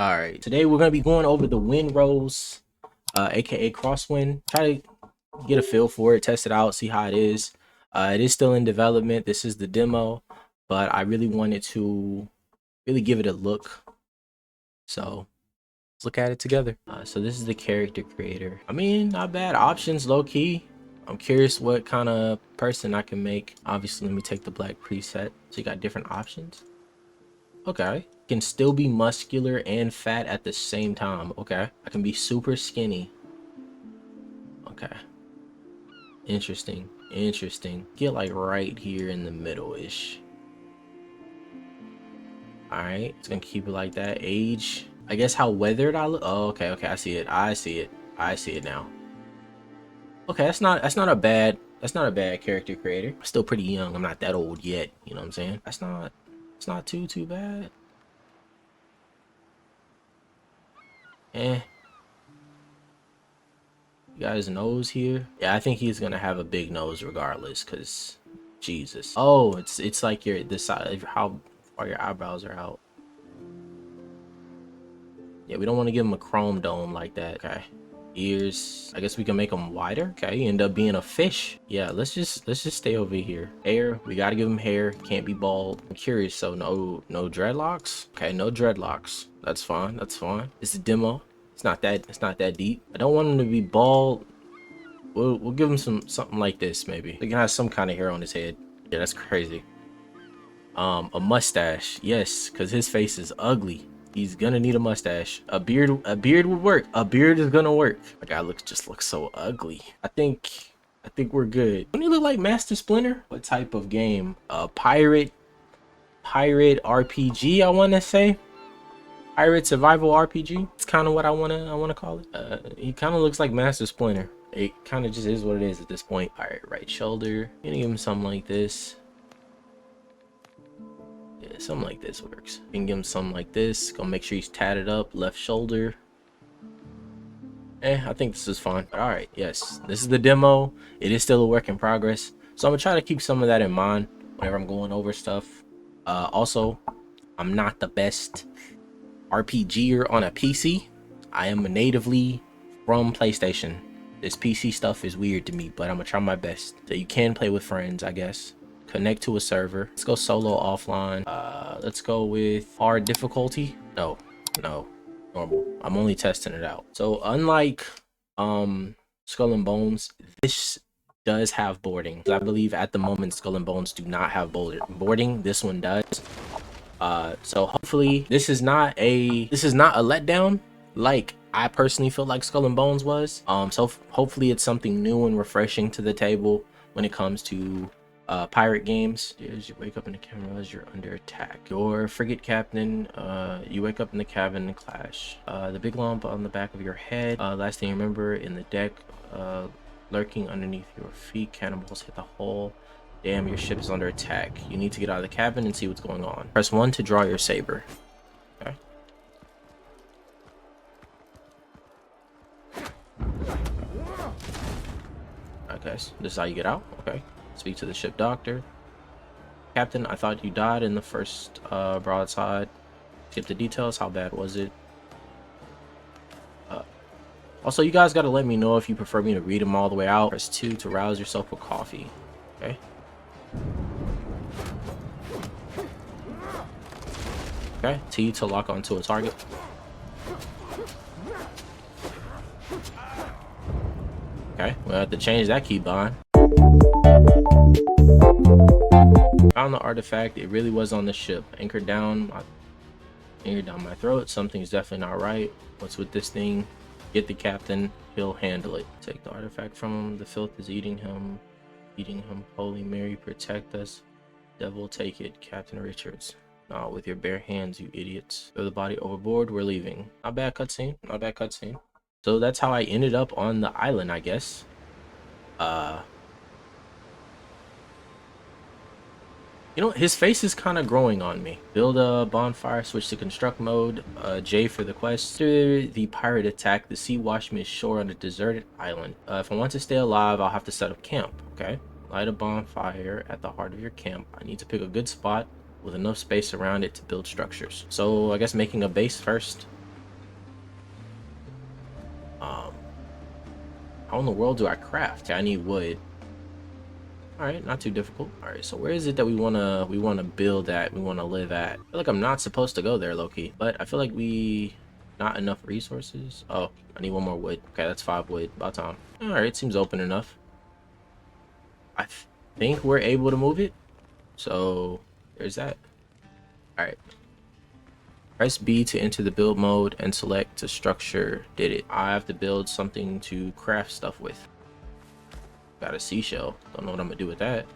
All right, today we're gonna be going over the Wind Rose, aka Crosswind. Try to get a feel for it, test it out, see how it is. It is still in development. This is the demo, but I really wanted to really give it a look. So let's look at it together. So this is the character creator. I mean, not bad options, low key. I'm curious what kind of person I can make. Obviously, let me take the black preset. So you got different options. Okay. Can still be muscular and fat at the same time. Okay. I can be super skinny. Okay. Interesting. Interesting. Get like right here in the middle-ish. Alright. It's gonna keep it like that. Age. I guess how weathered I look. Oh, okay, okay. I see it. I see it. I see it now. Okay, that's not a bad character creator. I'm still pretty young. I'm not that old yet. You know what I'm saying? It's not too bad. Eh. You got his nose here. Yeah, I think he's gonna have a big nose regardless, cause Jesus. Oh, it's like your this side of how far your eyebrows are out. Yeah, we don't want to give him a chrome dome like that. Okay. Ears. I guess we can make them wider. Okay, he end up being a fish. Yeah, let's just stay over here. Hair. We gotta give him hair. Can't be bald. I'm curious. So no dreadlocks. Okay, no dreadlocks. That's fine. That's fine. It's a demo. It's not that deep. I don't want him to be bald. We'll give him something like this maybe. He can have some kind of hair on his head. Yeah, that's crazy. A mustache. Yes, because his face is ugly. He's gonna need a mustache. A beard would work. A beard is gonna work. My guy just looks so ugly. I think we're good. Don't he look like Master Splinter? What type of game? Pirate RPG, I wanna say. Pirate survival RPG. It's kind of what I wanna call it. He kind of looks like Master Splinter. It kind of just is what it is at this point. Pirate right shoulder. I'm gonna give him something like this. Yeah, something like this works. You can give him something like this. Gonna make sure he's tatted up. Left shoulder. I think this is fine. All right, yes, this is the demo. It is still a work in progress, so I'm gonna try to keep some of that in mind whenever I'm going over stuff. Also, I'm not the best RPGer on a PC. I am natively from PlayStation. This PC stuff is weird to me, but I'm gonna try my best. So you can play with friends, I guess. Connect to a server. Let's go solo offline. Let's go with hard difficulty. No, normal. I'm only testing it out. So unlike Skull and Bones, this does have boarding. I believe at the moment Skull and Bones do not have boarding. This one does. So hopefully this is not a letdown like I personally feel like Skull and Bones was. So hopefully it's something new and refreshing to the table when it comes to pirate games. As you wake up in the camera as you're under attack. Your frigate captain, you wake up in the cabin and clash. The big lump on the back of your head. Last thing you remember, in the deck, lurking underneath your feet, cannonballs hit the hull. Damn, your ship is under attack. You need to get out of the cabin and see what's going on. Press 1 to draw your saber. Okay. Okay, so this is how you get out. Okay. Speak to the ship doctor. Captain, I thought you died in the first broadside. Skip the details. How bad was it? Also, you guys got to let me know if you prefer me to read them all the way out. Press 2 to rouse yourself with coffee. Okay. Okay, T to lock onto a target. Okay, we'll have to change that keybind. Found the artifact. It really was on the ship. Anchored down my throat. Something's definitely not right. What's with this thing? Get the captain. He'll handle it. Take the artifact from him. The filth is eating him. Holy Mary, protect us. Devil, take it. Captain Richards. Not with your bare hands, you idiots. Throw the body overboard. We're leaving. Not bad cutscene. Not bad cutscene. So that's how I ended up on the island, I guess. You know, his face is kind of growing on me. Build a bonfire, switch to construct mode. J for the quest. After the pirate attack, the sea washed me ashore on a deserted island. If I want to stay alive, I'll have to set up camp. Okay. Light a bonfire at the heart of your camp. I need to pick a good spot with enough space around it to build structures. So I guess making a base first. How in the world do I craft? Okay, I need wood. All right, not too difficult. All right, so where is it that we wanna build at? We wanna live at? I feel like I'm not supposed to go there, low-key, but I feel like we not enough resources. Oh, I need one more wood. Okay, that's 5 wood. About time. All right, seems open enough. I think we're able to move it. So there's that. All right. Press B to enter the build mode and select to structure. Did it. I have to build something to craft stuff with. Got a seashell. Don't know what I'm gonna do with that.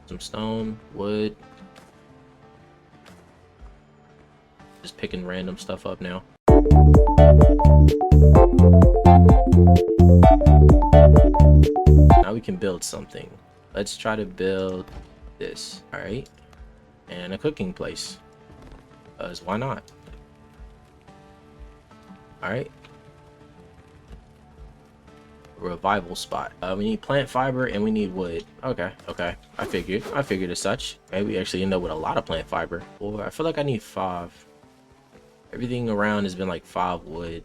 Some stone, wood. Just picking random stuff up now. Now we can build something. Let's try to build this. All right. And a cooking place. Because why not? All right. Revival spot. We need plant fiber and we need wood. Okay, okay. I figured as such. Okay, we actually end up with a lot of plant fiber. Or I feel like I need 5. Everything around has been like 5 wood.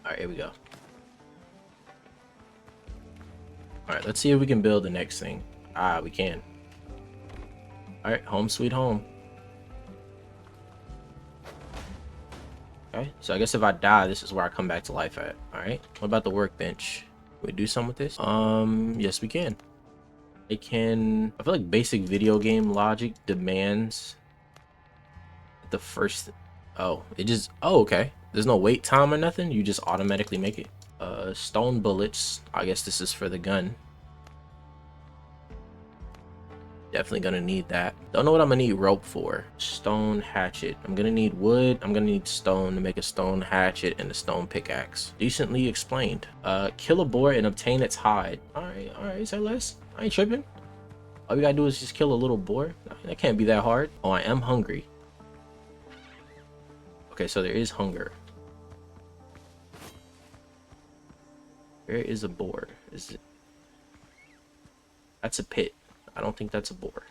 All right, here we go. All right, let's see if we can build the next thing. Ah, we can. All right, home sweet home. Okay, so I guess if I die, this is where I come back to life at. All right, what about the workbench? Can we do something with this? Yes, we can. It can. I feel like basic video game logic demands the first. Oh, it just. Oh, okay. There's no wait time or nothing. You just automatically make it. Stone bullets. I guess this is for the gun. Definitely gonna need that. Don't know what I'm gonna need rope for. Stone hatchet. I'm gonna need wood. I'm gonna need stone to make a stone hatchet and a stone pickaxe. Decently explained. Kill a boar and obtain its hide. All right. Is that less? I ain't tripping. All we gotta do is just kill a little boar. That can't be that hard. Oh, I am hungry. Okay, so there is hunger. Where is a boar? Is it? That's a pit. I don't think that's a boar.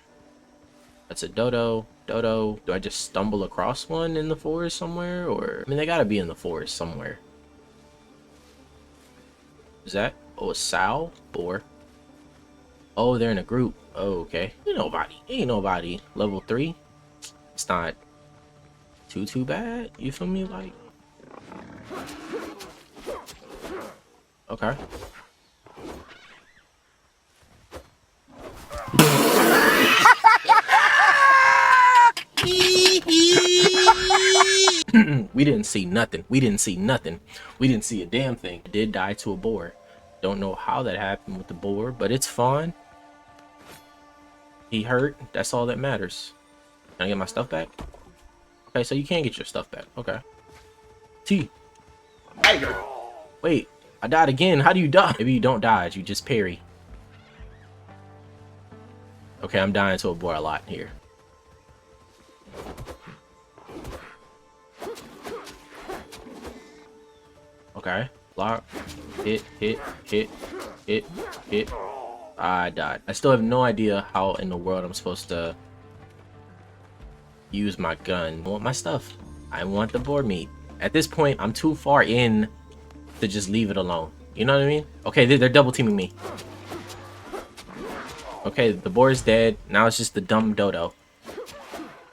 That's a dodo. Dodo. Do I just stumble across one in the forest somewhere? Or, I mean, they gotta be in the forest somewhere. Is that? Oh, a sow? Boar. Oh, they're in a group. Oh, okay. Ain't nobody. Level 3. It's not too bad. You feel me? Like. Okay. We didn't see nothing. We didn't see a damn thing. I did die to a boar. Don't know how that happened with the boar, but it's fine. He hurt. That's all that matters. Can I get my stuff back? Okay, so you can get your stuff back. Okay. T. Wait, I died again. How do you die? Maybe you don't dodge. You just parry. Okay, I'm dying to a boar a lot here. Okay. Block. Hit. I died. I still have no idea how in the world I'm supposed to use my gun. I want my stuff. I want the boar meat. At this point, I'm too far in to just leave it alone. You know what I mean? Okay, they're double teaming me. Okay, the boar is dead. Now it's just the dumb dodo.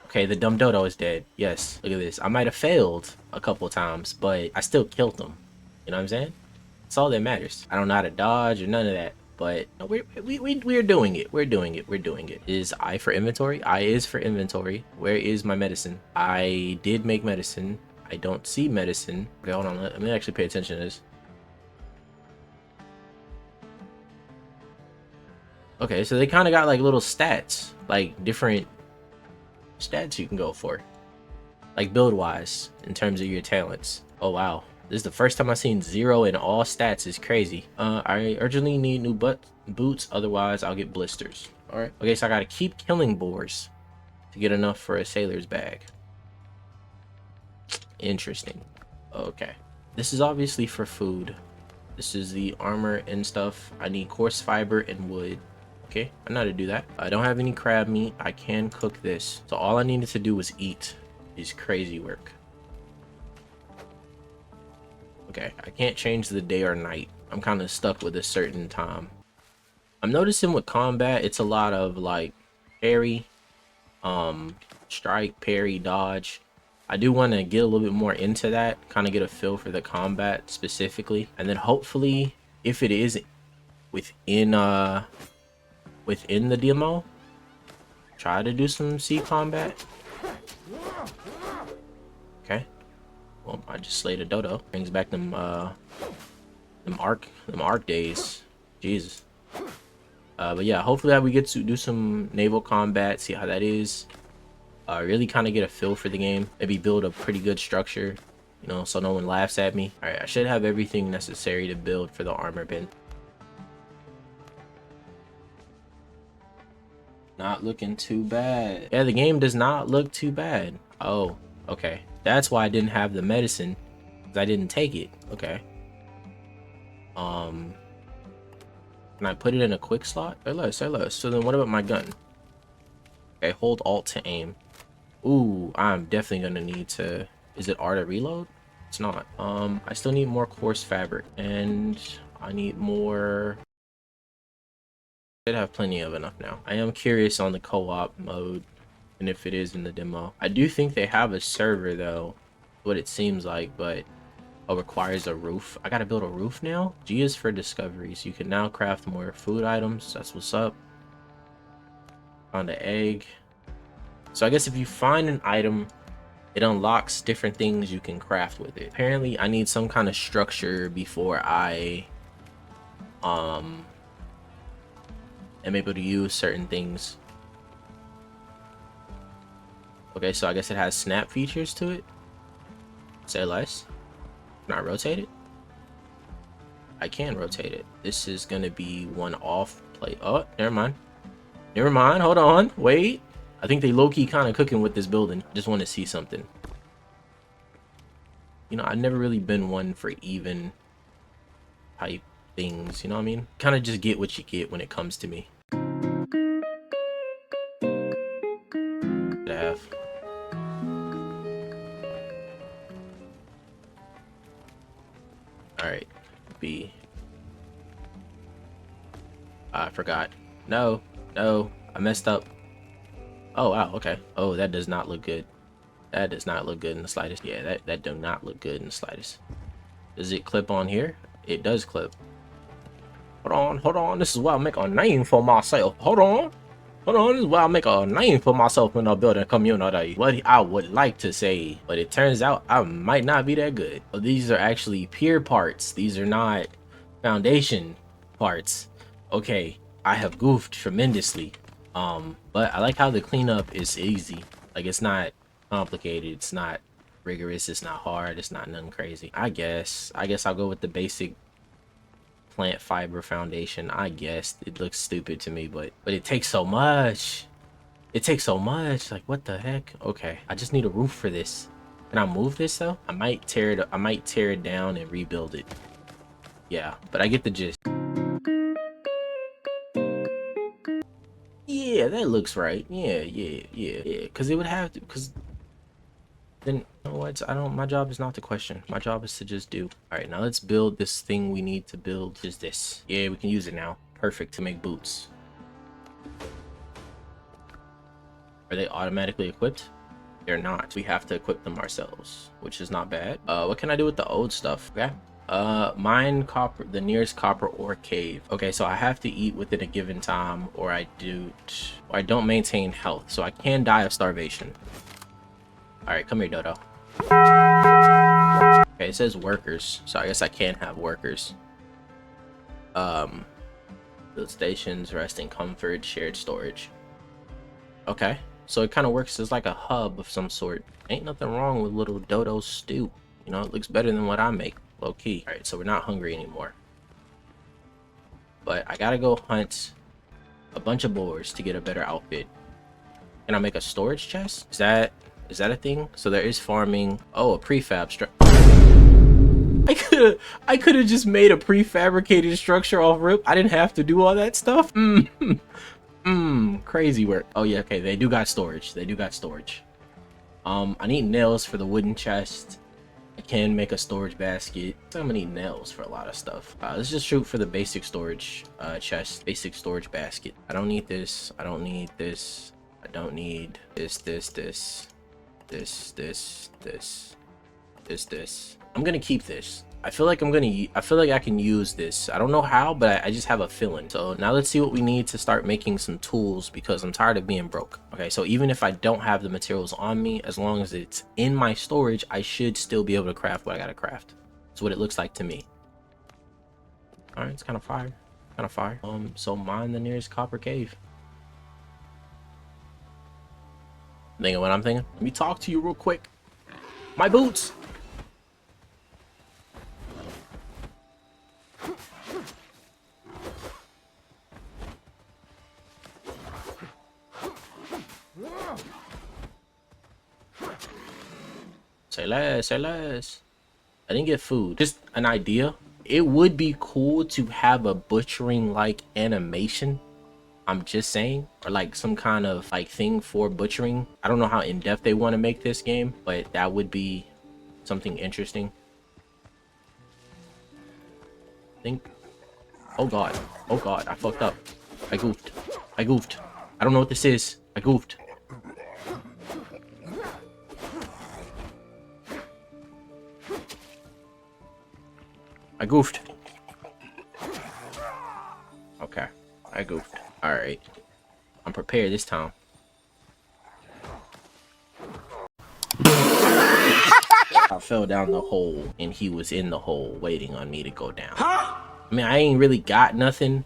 Okay, the dumb dodo is dead. Yes, look at this. I might have failed a couple times, but I still killed them. You know what I'm saying? That's all that matters. I don't know how to dodge or none of that, but we're doing it. We're doing it. Is I for inventory? I is for inventory. Where is my medicine? I did make medicine. I don't see medicine. Okay, hold on. Let me actually pay attention to this. Okay, so they kind of got like little stats, like different stats you can go for, like build wise in terms of your talents. Oh wow, this is the first time I've seen 0 in all stats. Is crazy. I urgently need new boots, otherwise I'll get blisters. All right. Okay, so I gotta keep killing boars to get enough for a sailor's bag. Interesting. Okay, this is obviously for food. This is the armor and stuff. I need coarse fiber and wood. Okay, I know how to do that. I don't have any crab meat. I can cook this. So all I needed to do was eat. Is crazy work. Okay, I can't change the day or night. I'm kind of stuck with a certain time. I'm noticing with combat, it's a lot of like parry, strike, parry, dodge. I do want to get a little bit more into that, kind of get a feel for the combat specifically, and then hopefully, if it is within within the demo, try to do some sea combat. Okay. Well, I just slayed a dodo. Brings back them arc days. Jesus. But yeah, hopefully we get to do some naval combat, see how that is. Really kind of get a feel for the game. Maybe build a pretty good structure, you know, so no one laughs at me. All right, I should have everything necessary to build for the armor bin. Not looking too bad. Yeah, the game does not look too bad. Oh, okay. That's why I didn't have the medicine, because I didn't take it. Okay. Can I put it in a quick slot? Say less, say less. So then what about my gun? Okay, hold Alt to aim. Ooh, I'm definitely gonna need to... Is it R to reload? It's not. I still need more coarse fabric, and I need more... I should have plenty of enough now. I am curious on the co-op mode, and if it is in the demo. I do think they have a server though, what it seems like, but it requires a roof. I gotta build a roof now. G is for discoveries. You can now craft more food items. That's what's up. Found an egg. So I guess if you find an item, it unlocks different things you can craft with it. Apparently I need some kind of structure before I am able to use certain things. Okay, so I guess it has snap features to it. Say less. Can I rotate it? I can rotate it. This is gonna be one off play. Oh, never mind. Never mind. Hold on. Wait. I think they low-key kind of cooking with this building. Just want to see something. You know, I've never really been one for even type things. You know what I mean? Kind of just get what you get when it comes to me. F. All right, B. I forgot. No, I messed up. Oh wow, okay. Oh, that does not look good. That does not look good in the slightest. Yeah, that do not look good in the slightest. Does it clip on here? It does clip. Hold on. This is why I make a name for myself. Hold on. This is why I make a name for myself in the building community. What I would like to say, but it turns out I might not be that good. Well, these are actually pier parts. These are not foundation parts. Okay, I have goofed tremendously. But I like how the cleanup is easy. Like, it's not complicated, it's not rigorous, it's not hard, it's not nothing crazy. I guess I'll go with the basic plant fiber foundation. I guess it looks stupid to me, but it takes so much. It takes so much. Like, what the heck? Okay, I just need a roof for this. Can I move this though? I might tear it down and rebuild it. Yeah, but I get the gist. Yeah, that looks right. Yeah. Because it would have to. Because then, you know what? My job is not to question. My job is to just do. All right, now let's build this thing we need to build. Is this? Yeah, we can use it now. Perfect to make boots. Are they automatically equipped? They're not. We have to equip them ourselves, which is not bad. What can I do with the old stuff? Okay. Mine copper, the nearest copper ore cave. Okay, so I have to eat within a given time, or I don't maintain health, so I can die of starvation. All right, come here, Dodo. Okay, it says workers, so I guess I can have workers. Build stations, resting comfort, shared storage. Okay, so it kind of works as like a hub of some sort. Ain't nothing wrong with little Dodo stew. You know, it looks better than what I make. Low key. All right, so we're not hungry anymore, but I gotta go hunt a bunch of boars to get a better outfit. Can I make a storage chest? Is that a thing? So there is farming. Oh, a prefab structure. I could have just made a prefabricated structure off rip. I didn't have to do all that stuff. Crazy work. Oh yeah, okay, they do got storage. I need nails for the wooden chest. I can make a storage basket. So many nails for a lot of stuff. Let's just shoot for the basic storage chest, basic storage basket. I don't need this. I don't need this. I don't need this. I'm gonna keep this. I feel like I can use this. I don't know how, but I just have a feeling. So now let's see what we need to start making some tools, because I'm tired of being broke. Okay, so even if I don't have the materials on me, as long as it's in my storage, I should still be able to craft what I gotta craft. That's what it looks like to me. All right, it's kind of fire. Kind of fire. So mine the nearest copper cave. Thinking what I'm thinking? Let me talk to you real quick. My boots! Say less, say less. I didn't get food. Just an idea. It would be cool to have a butchering like animation. I'm just saying, or like some kind of like thing for butchering. I don't know how in depth they want to make this game, but that would be something interesting. Oh god, I fucked up. I goofed. I don't know what this is. I goofed. Okay, I goofed. All right, I'm prepared this time. I fell down the hole and he was in the hole waiting on me to go down. I mean, I ain't really got nothing,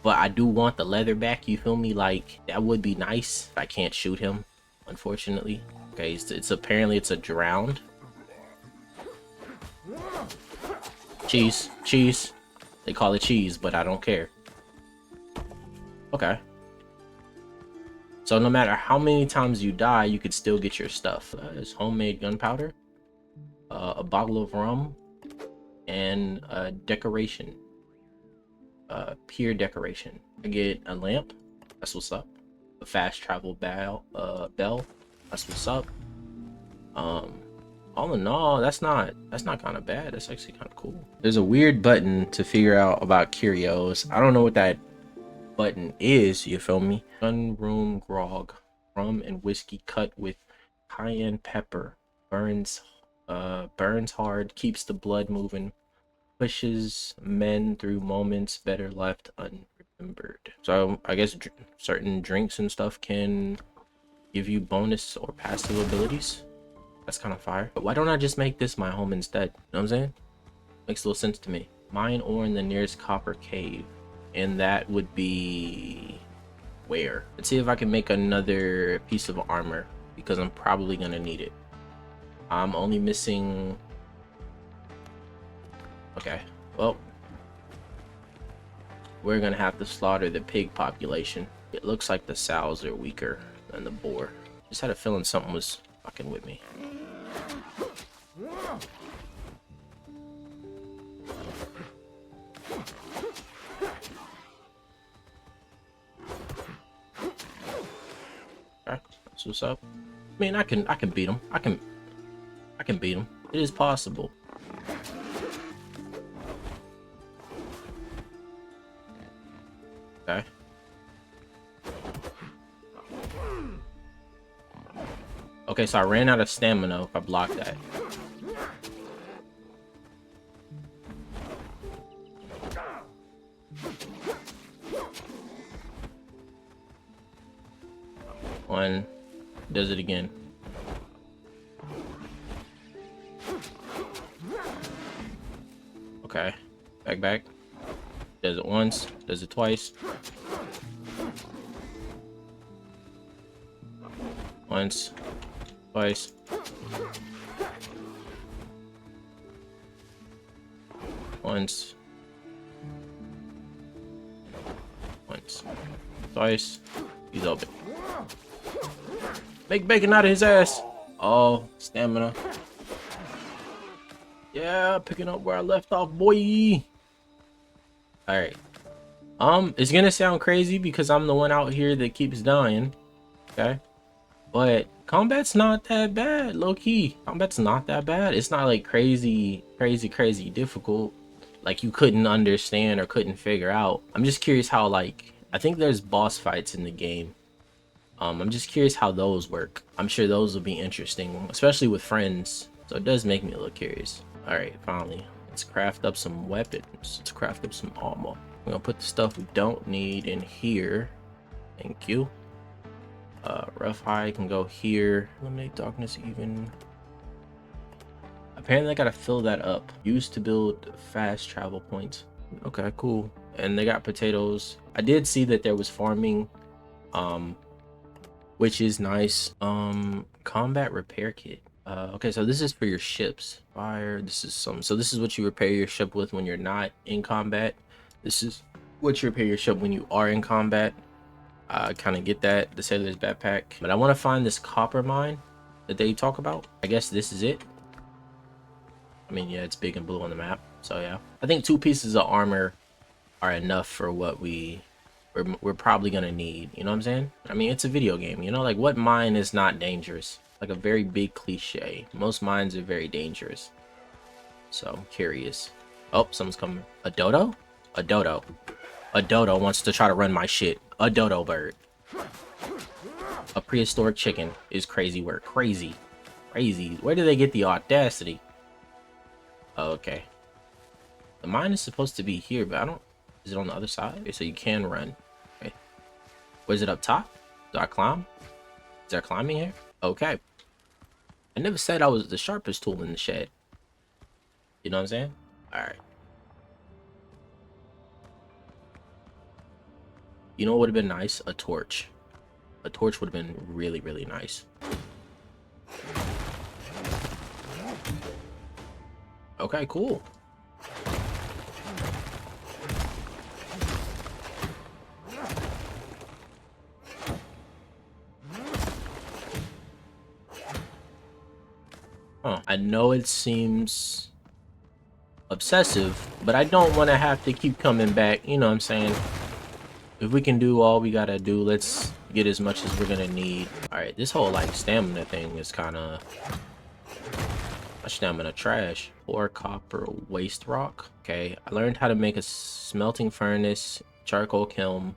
but I do want the leather back, you feel me? Like, that would be nice. I can't shoot him, unfortunately. Okay, it's apparently it's a drowned. Cheese. They call it cheese, but I don't care. Okay. So no matter how many times you die, you could still get your stuff. It's homemade gunpowder, a bottle of rum, and a decoration. Pier decoration. I get a lamp. That's what's up. A fast travel bell. That's what's up. All in all, that's not kind of bad. That's actually kind of cool. There's a weird button to figure out about curios. I don't know what that button is, you feel me? Gunroom grog, rum and whiskey cut with cayenne pepper, burns hard, keeps the blood moving, pushes men through moments better left unremembered. So I guess certain drinks and stuff can give you bonus or passive abilities. That's kind of fire. But why don't I just make this my home instead? You know what I'm saying? Makes a little sense to me. Mine ore in the nearest copper cave. And that would be where? Let's see if I can make another piece of armor, because I'm probably gonna need it. I'm only missing. Okay, well, we're gonna have to slaughter the pig population. It looks like the sows are weaker than the boar. Just had a feeling something was fucking with me. That's what's up. I mean, I can beat him. I can beat him. It is possible. Okay. Okay, so I ran out of stamina if I blocked that. One does it again. Okay, back. Does it once, does it twice. Once, twice. Once, twice. He's open. Make bacon out of his ass. Oh, stamina. Yeah, picking up where I left off, boy. All right. It's gonna sound crazy because I'm the one out here that keeps dying. Okay. But Combat's not that bad, low key. Combat's not that bad. It's not like crazy difficult. Like you couldn't understand or couldn't figure out. I'm just curious how, like, I think there's boss fights in the game. I'm just curious how those work. I'm sure those will be interesting, especially with friends. So it does make me a little curious. All right, finally, let's craft up some weapons. Let's craft up some armor. We're gonna put the stuff we don't need in here. Thank you. Rough hide can go here. Eliminate darkness even. Apparently I gotta fill that up. Used to build fast travel points. Okay, cool. And they got potatoes. I did see that there was farming, which is nice. Combat repair kit. Okay, so this is for your ships. Fire. This is so this is what you repair your ship with when you're not in combat. This is what you repair your ship when you are in combat. I kind of get that, the sailor's backpack, but I want to find this copper mine that they talk about. I guess this is it. I mean, yeah, it's big and blue on the map, so yeah. I think 2 pieces of armor are enough for what we're probably gonna need. You know what I'm saying? I mean, it's a video game. You know, like what mine is not dangerous? Like a very big cliche. Most mines are very dangerous. So I'm curious. Oh, someone's coming. A dodo? A dodo. A dodo wants to try to run my shit. A dodo bird. A prehistoric chicken is crazy work. Crazy. Crazy. Where do they get the audacity? Oh, okay. The mine is supposed to be here, but I don't... Is it on the other side? Okay, so you can run. Okay. Where's it up top? Do I climb? Is there climbing here? Okay. I never said I was the sharpest tool in the shed. You know what I'm saying? Alright. You know what would have been nice? A torch. A torch would have been really, really nice. Okay, cool. Huh. I know it seems obsessive, but I don't want to have to keep coming back. You know what I'm saying? If we can do all we gotta do, let's get as much as we're gonna need. All right, this whole like stamina thing is kind of my stamina trash. Or copper waste rock. Okay, I learned how to make a smelting furnace, charcoal kiln,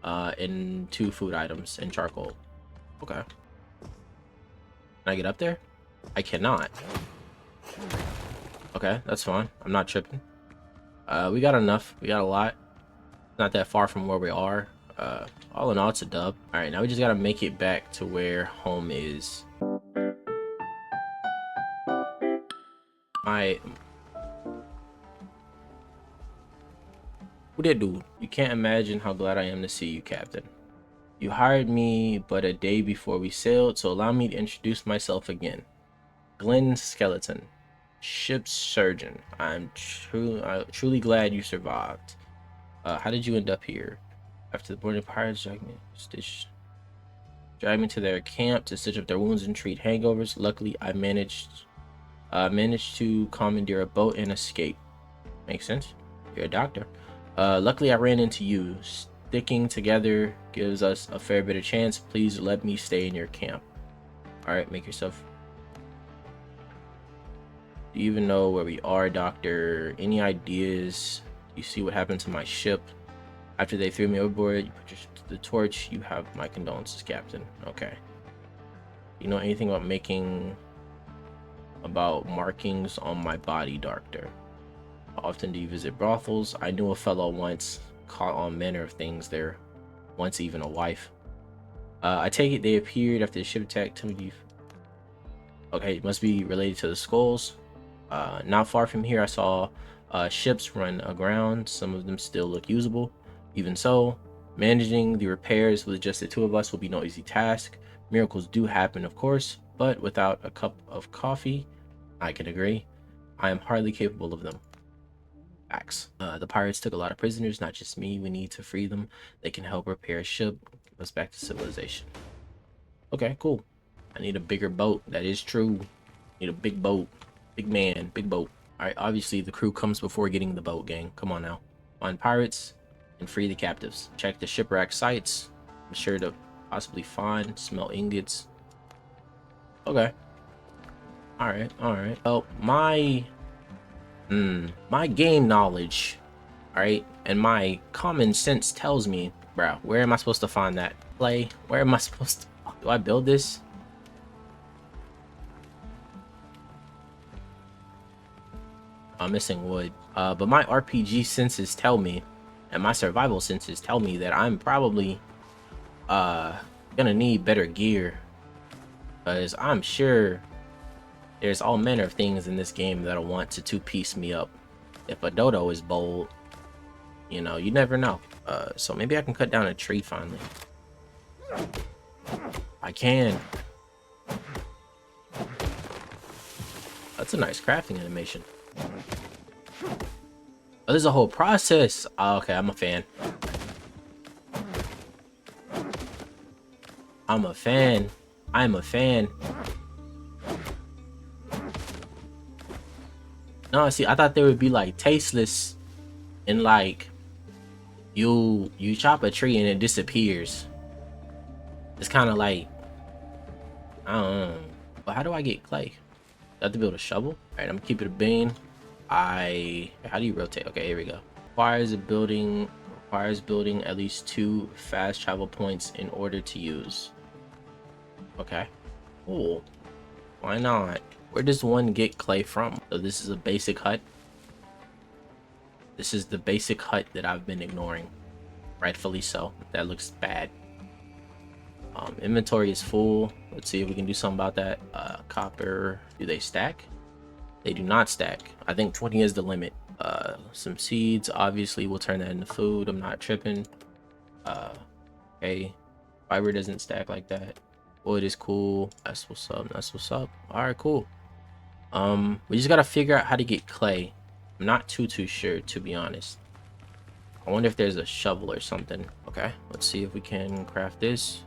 and 2 food items and charcoal. Okay. Can I get up there? I cannot. Okay, that's fine. I'm not tripping. We got enough. We got a lot. Not that far from where we are. All in all, it's a dub. All right, now we just gotta make it back to where home is. Who did dude? You can't imagine how glad I am to see you, Captain. You hired me but a day before we sailed, so allow me to introduce myself again. Glenn Skeleton, ship's surgeon. I'm truly glad you survived. How did you end up here? After the boarding pirates dragged me to their camp to stitch up their wounds and treat hangovers. Luckily, I managed to commandeer a boat and escape. Makes sense. You're a doctor. Luckily, I ran into you. Sticking together gives us a fair bit of chance. Please let me stay in your camp. All right, make yourself. Do you even know where we are, Doctor? Any ideas? You see what happened to my ship after they threw me overboard? You put the torch. You have my condolences, Captain. Okay. You know anything about markings on my body, Doctor? How often do you visit brothels? I knew a fellow once caught all manner of things there. Once even a wife. I take it they appeared after the ship attack. Tell me. Okay, it must be related to the skulls. Not far from here, I saw ships run aground. Some of them still look usable. Even so, managing the repairs with just the 2 of us will be no easy task. Miracles do happen, of course, but without a cup of coffee, I can agree, I am hardly capable of them. Facts. The pirates took a lot of prisoners, not just me. We need to free them. They can help repair a ship, give us back to civilization. Okay, cool. I need a bigger boat. That is true. Need a big boat. Big man, big boat. Alright, obviously the crew comes before getting the boat, gang. Come on now. Find pirates and free the captives. Check the shipwreck sites. Be sure to possibly find, smell ingots. Okay. All right. All right. Well, my game knowledge, all right, and my common sense tells me, bro, where am I supposed to find that play? Where am I supposed to? Do I build this? I'm missing wood. But my RPG senses tell me, and my survival senses tell me that I'm probably gonna need better gear, because I'm sure there's all manner of things in this game that'll want to two-piece me up. If a dodo is bold, you know, you never know. So maybe I can cut down a tree finally. I can. That's a nice crafting animation. Oh, there's a whole process. Oh, okay, I'm a fan. I'm a fan. I'm a fan. No, see, I thought they would be like tasteless, and like you chop a tree and it disappears. It's kind of like, I don't know. But how do I get clay? Do I have to build a shovel? All right, I'm gonna keep it a bean. How do you rotate? Okay, here we go. Requires building at least 2 fast travel points in order to use. Okay, cool. Why not? Where does one get clay from? So this is a basic hut. This is the basic hut that I've been ignoring. Rightfully so. That looks bad. Inventory is full. Let's see if we can do something about that. Copper. Do they stack? They do not stack. I think 20 is the limit. Some seeds. Obviously, we'll turn that into food. I'm not tripping. Okay. Fiber doesn't stack like that. Wood is cool. That's what's up. That's what's up. All right, cool. We just gotta figure out how to get clay. I'm not too sure, to be honest. I wonder if there's a shovel or something. Okay, let's see if we can craft this.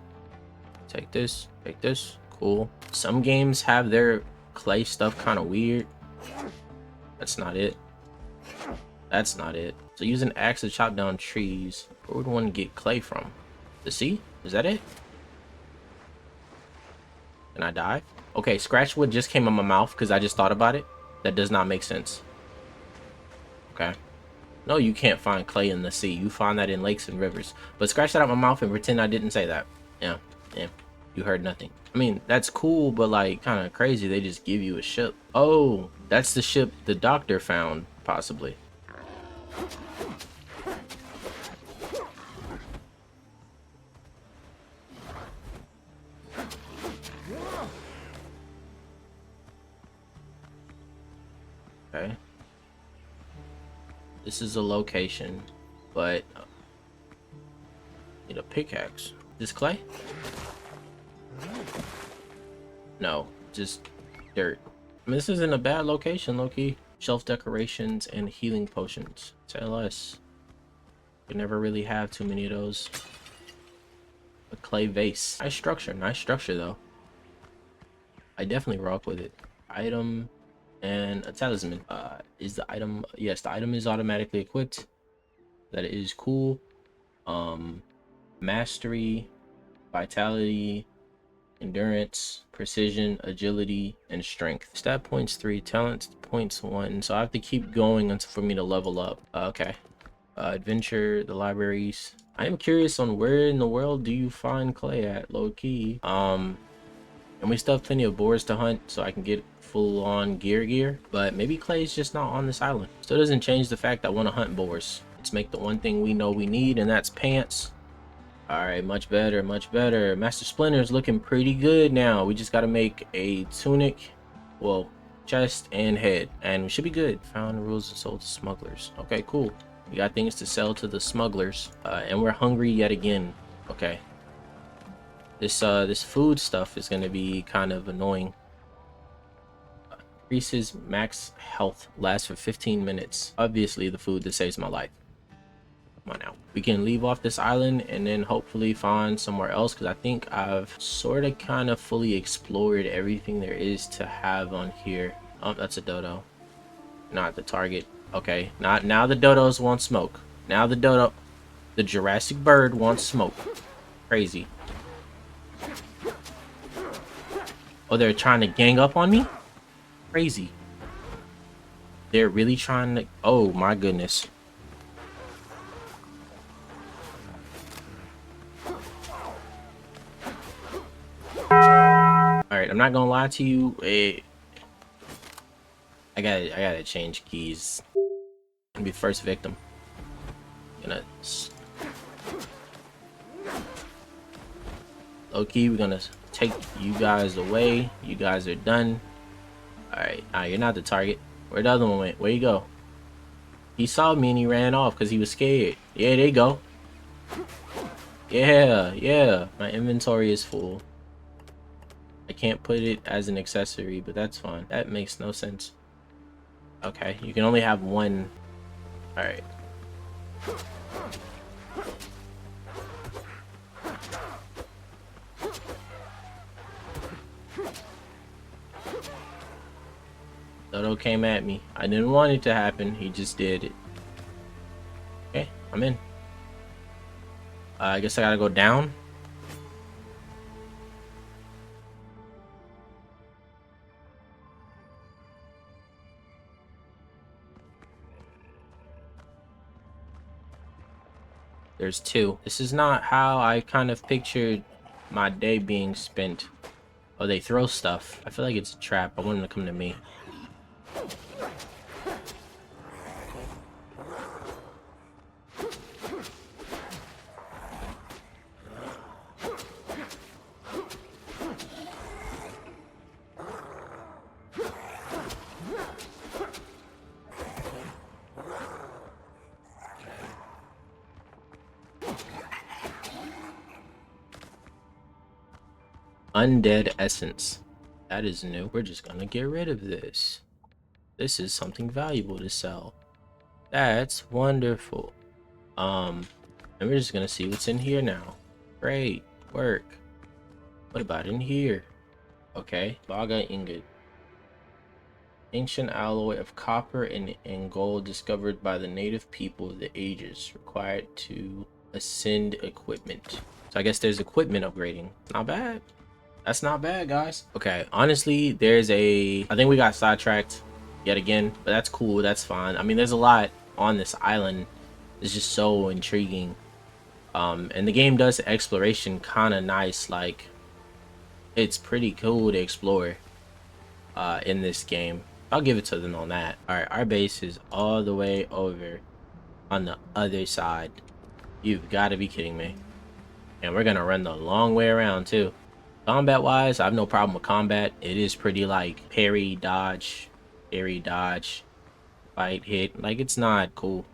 Take this. Take this. Cool. Some games have their clay stuff kind of weird. That's not it. That's not it. So use an axe to chop down trees. Where would one get clay from? The sea? Is that it? Can I die? Okay, scratch wood just came in my mouth because I just thought about it. That does not make sense. Okay. No, you can't find clay in the sea. You find that in lakes and rivers. But scratch that out my mouth and pretend I didn't say that. Yeah. You heard nothing. I mean, that's cool, but like kind of crazy. They just give you a ship. Oh, that's the ship the doctor found, possibly. Okay. This is a location, but need a pickaxe. This clay? No, just dirt. I mean, this isn't a bad location, low-key. Shelf decorations and healing potions. Tell us. You never really have too many of those. A clay vase. Nice structure though. I definitely rock with it. Item and a talisman. Is the item? Yes, the item is automatically equipped. That is cool. Mastery, vitality, endurance, precision, agility, and strength. Stat points 3, talent points 1. So I have to keep going until for me to level up. Okay. Adventure, the libraries. I am curious on where in the world do you find clay at, low key. And we still have plenty of boars to hunt, so I can get full on gear. But maybe clay is just not on this island. Still doesn't change the fact that I want to hunt boars. Let's make the one thing we know we need, and that's pants. All right, much better. Master Splinter is looking pretty good now. We just got to make a tunic, well, chest and head, and we should be good. Found the rules and sold to smugglers. Okay, cool. We got things to sell to the smugglers, and we're hungry yet again. Okay. This food stuff is gonna be kind of annoying. Increases max health, lasts for 15 minutes. Obviously, the food that saves my life. Come on now. We can leave off this island and then hopefully find somewhere else, because I think I've sort of kind of fully explored everything there is to have on here. Oh, that's a dodo. Not the target. Okay, now the dodos want smoke. Now the Jurassic bird wants smoke. Crazy. Oh, they're trying to gang up on me? Crazy. They're really trying to... Oh, my goodness. Alright, I'm not gonna lie to you. I gotta change keys. Gonna be first victim. Gonna... Low-key, we're gonna take you guys away. You guys are done. Alright, you're not the target. Where the other one went? Where you go? He saw me and he ran off because he was scared. Yeah, there you go. Yeah. My inventory is full. I can't put it as an accessory, but that's fine. That makes no sense. Okay, you can only have one. Alright. Dodo came at me. I didn't want it to happen. He just did it. Okay, I'm in. I guess I gotta go down. There's two. This is not how I kind of pictured my day being spent. Oh, they throw stuff. I feel like it's a trap. I want them to come to me. Undead essence. That is new. We're just gonna get rid of this. This is something valuable to sell. That's wonderful. And we're just gonna see what's in here now. Great work. What about in here? Okay, Baga ingot. Ancient alloy of copper and gold discovered by the native people of the ages, required to ascend equipment. So I guess there's equipment upgrading. Not bad. That's not bad, guys. Okay, honestly, I think we got sidetracked yet again, but that's cool. That's fine. I mean, there's a lot on this island. It's just so intriguing. And the game does exploration kind of nice. Like, it's pretty cool to explore in this game. I'll give it to them on that. All right, our base is all the way over on the other side. You've got to be kidding me. And we're gonna run the long way around too. Combat wise, I have no problem with combat. It is pretty like parry, dodge, fight, hit. Like, it's not cool.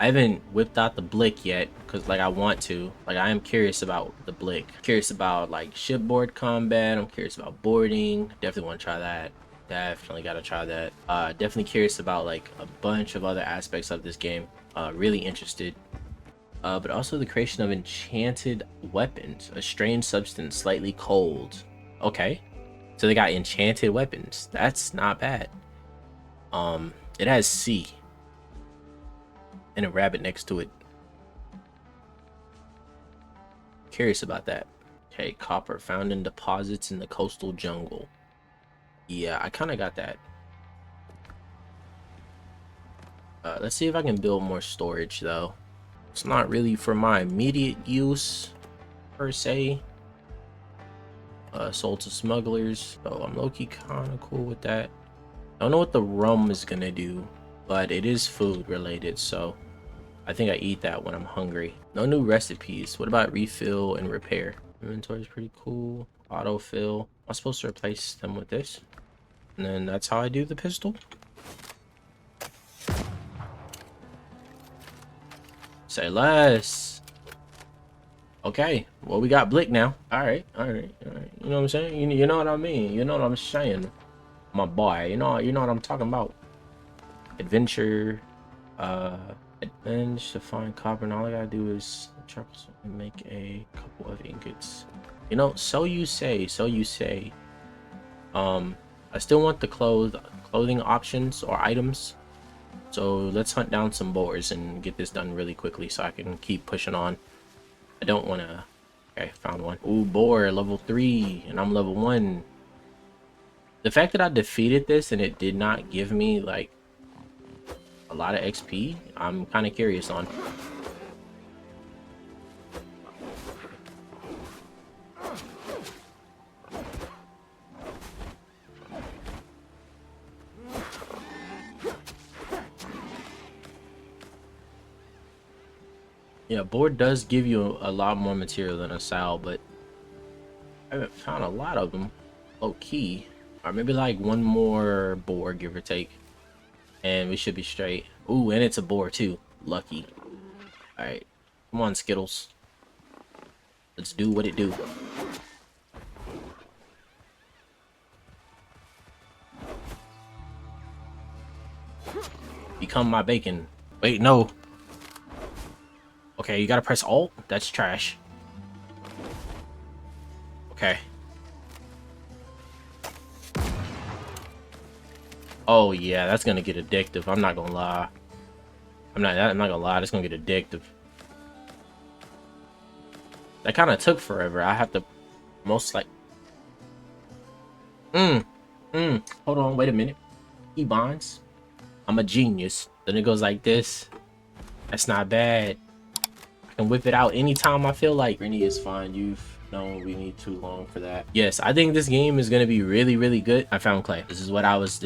I haven't whipped out the blick yet because like I want to. Like, I am curious about the blick. Curious about like shipboard combat. I'm curious about boarding. Definitely want to try that. Definitely got to try that. Definitely curious about like a bunch of other aspects of this game. Really interested. But also the creation of enchanted weapons. A strange substance, slightly cold. Okay. So they got enchanted weapons. That's not bad. It has C. And a rabbit next to it. Curious about that. Okay, copper found in deposits in the coastal jungle. Yeah, I kind of got that. Let's see if I can build more storage though. It's not really for my immediate use per se. Sold to smugglers, so I'm low-key kind of cool with that. I don't know what the rum is gonna do, but it is food related, so I think I eat that when I'm hungry. No new recipes. What about refill and repair? Inventory is pretty cool. Autofill. I'm supposed to replace them with this, and then that's how I do the pistol. Say less. Okay, well, we got Blick now. All right. You know what I'm saying? You know what I mean? You know what I'm saying, my boy. You know what I'm talking about. Adventure, advantage to find copper, and all I gotta do is make a couple of ingots. You know, so you say. I still want the clothing options or items. So let's hunt down some boars and get this done really quickly so I can keep pushing on. I don't want to... Okay, found one. Ooh, boar, level 3, and I'm level 1. The fact that I defeated this and it did not give me like a lot of XP, I'm kind of curious on. Yeah, board does give you a lot more material than a sow, but I haven't found a lot of them. Low key. Or maybe like one more board, give or take. And we should be straight. Ooh, and it's a board too. Lucky. Alright. Come on, Skittles. Let's do what it do. Become my bacon. Wait, no. Okay, you gotta press Alt? That's trash. Okay. Oh yeah, that's gonna get addictive. I'm not gonna lie. I'm not gonna lie, that's gonna get addictive. That kinda took forever. I have to most like hold on, wait a minute. He binds. I'm a genius. Then it goes like this. That's not bad. I can whip it out anytime I feel like. Rennie is fine. You've known we need too long for that. Yes, I think this game is gonna be really, really good. I found clay. This is what I was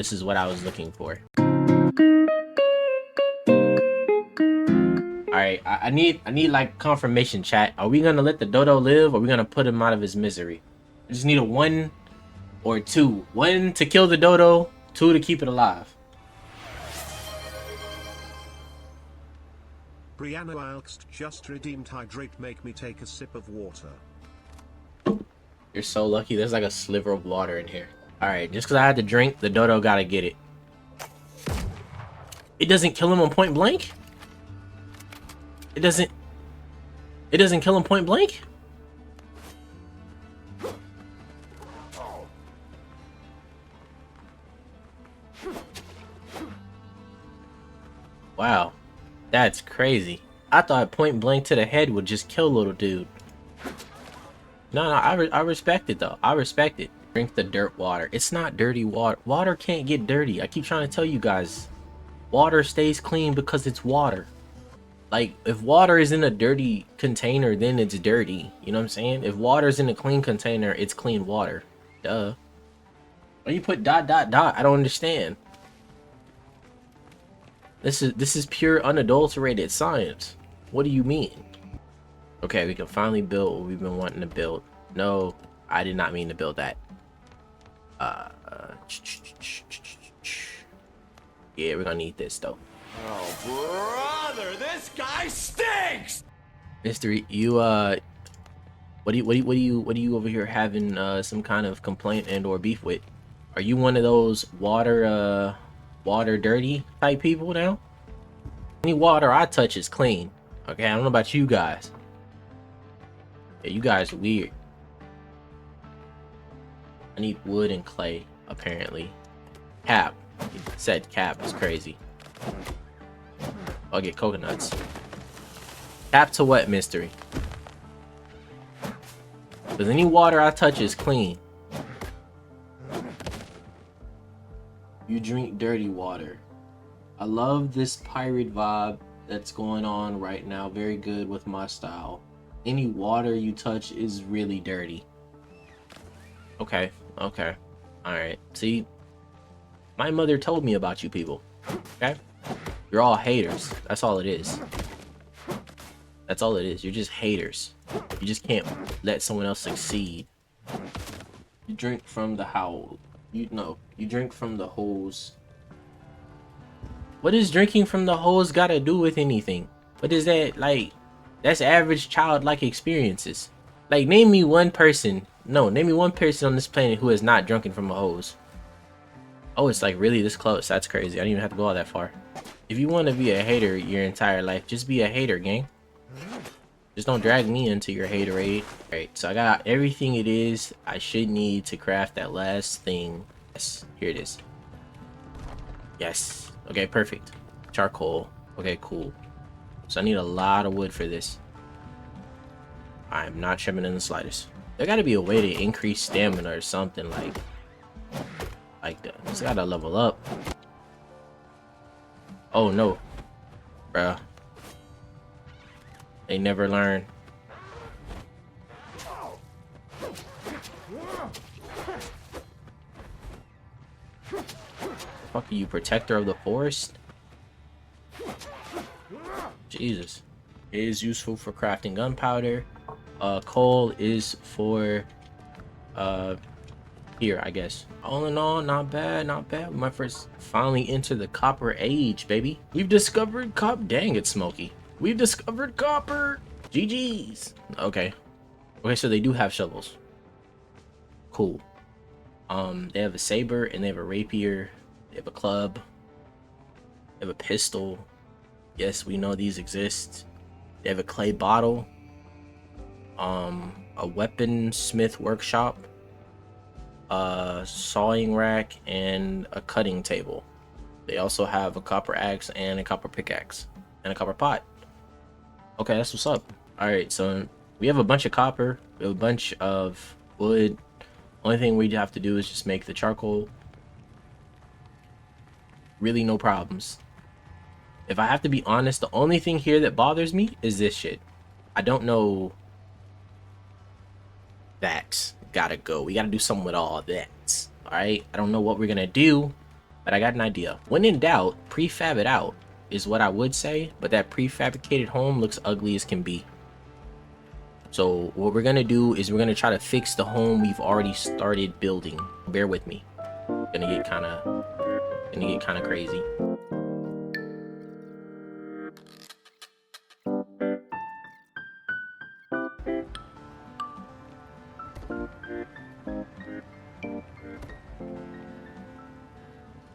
looking for. Alright, I need like confirmation, chat. Are we gonna let the dodo live or are we gonna put him out of his misery? I just need a 1 or 2. 1 to kill the dodo, 2 to keep it alive. Brianna Alxt just redeemed hydrate, make me take a sip of water. You're so lucky. There's like a sliver of water in here. Alright, just because I had to drink, the dodo gotta get it. It doesn't kill him on point blank? It doesn't kill him point blank? Wow. That's crazy. I thought point blank to the head would just kill little dude. No, I respect it though. I respect it. Drink the dirt water. It's not dirty water. Water can't get dirty. I keep trying to tell you guys. Water stays clean because it's water. Like, if water is in a dirty container, then it's dirty. You know what I'm saying? If water's in a clean container, it's clean water. Duh. Why you put ... I don't understand. This is pure unadulterated science. What do you mean? Okay, we can finally build what we've been wanting to build. No, I did not mean to build that. Yeah, we're gonna need this though. Oh brother, this guy stinks! Mystery, you what do you over here having some kind of complaint and or beef with? Are you one of those water dirty type people now? Any water I touch is clean. Okay, I don't know about you guys. Yeah, you guys are weird. I need wood and clay, apparently. Cap. He said cap is crazy. I'll get coconuts. Cap to what, Mystery? Because any water I touch is clean. You drink dirty water. I love this pirate vibe that's going on right now. Very good with my style. Any water you touch is really dirty. Okay, okay. Alright, see? My mother told me about you people. Okay? You're all haters. That's all it is. That's all it is. You're just haters. You just can't let someone else succeed. You drink from the howl. You drink from the hose. What is drinking from the hose gotta do with anything? What is that, like? That's average childlike experiences. Like, name me one person. No, name me one person on this planet who has not drunken from a hose. Oh, it's like really this close. That's crazy. I didn't even have to go all that far. If you want to be a hater your entire life, just be a hater, gang. Just don't drag me into your haterade. Alright, so I got everything it is I should need to craft that last thing. Yes, here it is. Yes. Okay, perfect. Charcoal. Okay, cool. So I need a lot of wood for this. I'm not trimming in the slightest. There gotta be a way to increase stamina or something, like... Like that. Just gotta level up. Oh no, bruh. They never learn. Fuck are you, protector of the forest? Jesus. It is useful for crafting gunpowder. Coal is for here, I guess. All in all, not bad, not bad. We might first finally enter the copper age, baby. We've discovered dang it, Smokey. We've discovered copper. GG's. Okay. Okay, so they do have shovels. Cool. They have a saber and they have a rapier. They have a club. They have a pistol. Yes, we know these exist. They have a clay bottle. A weaponsmith workshop. A sawing rack and a cutting table. They also have a copper axe and a copper pickaxe and a copper pot. Okay, that's what's up. All right, so we have a bunch of copper. We have a bunch of wood. Only thing we have to do is just make the charcoal. Really no problems. If I have to be honest, the only thing here that bothers me is this shit. I don't know. That gotta go. We gotta do something with all that. All right, I don't know what we're gonna do, but I got an idea. When in doubt, prefab it out is what I would say, but that prefabricated home looks ugly as can be. So what we're gonna do is we're gonna try to fix the home we've already started building. Bear with me. Gonna get kind of crazy.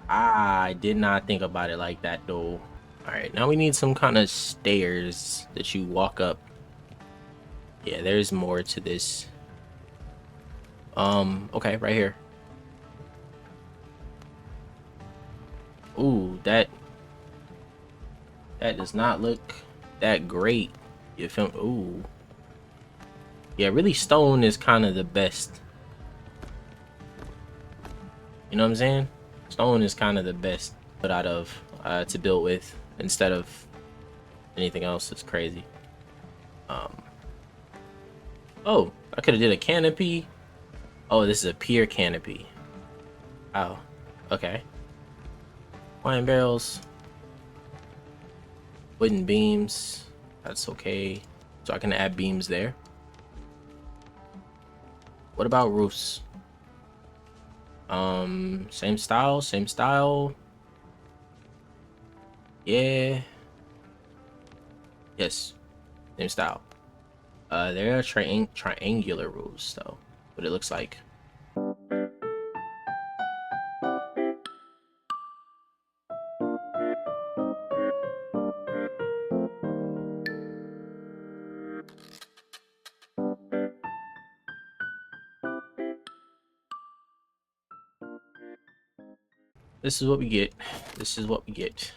I did not think about it like that though. All right, now we need some kind of stairs that you walk up. Yeah, there's more to this. Okay, right here. Ooh, that does not look that great. You feel? Ooh. Yeah, really stone is kind of the best. You know what I'm saying? Stone is kind of the best put out of to build with instead of anything else. It's crazy. Oh, I could have did a canopy. Oh, this is a pier canopy. Oh, okay. Wine barrels, wooden beams. That's okay. So I can add beams there. What about roofs? Same style, same style. Yeah. Yes, same style. There are triangular roofs though, what it looks like. This is what we get. This is what we get.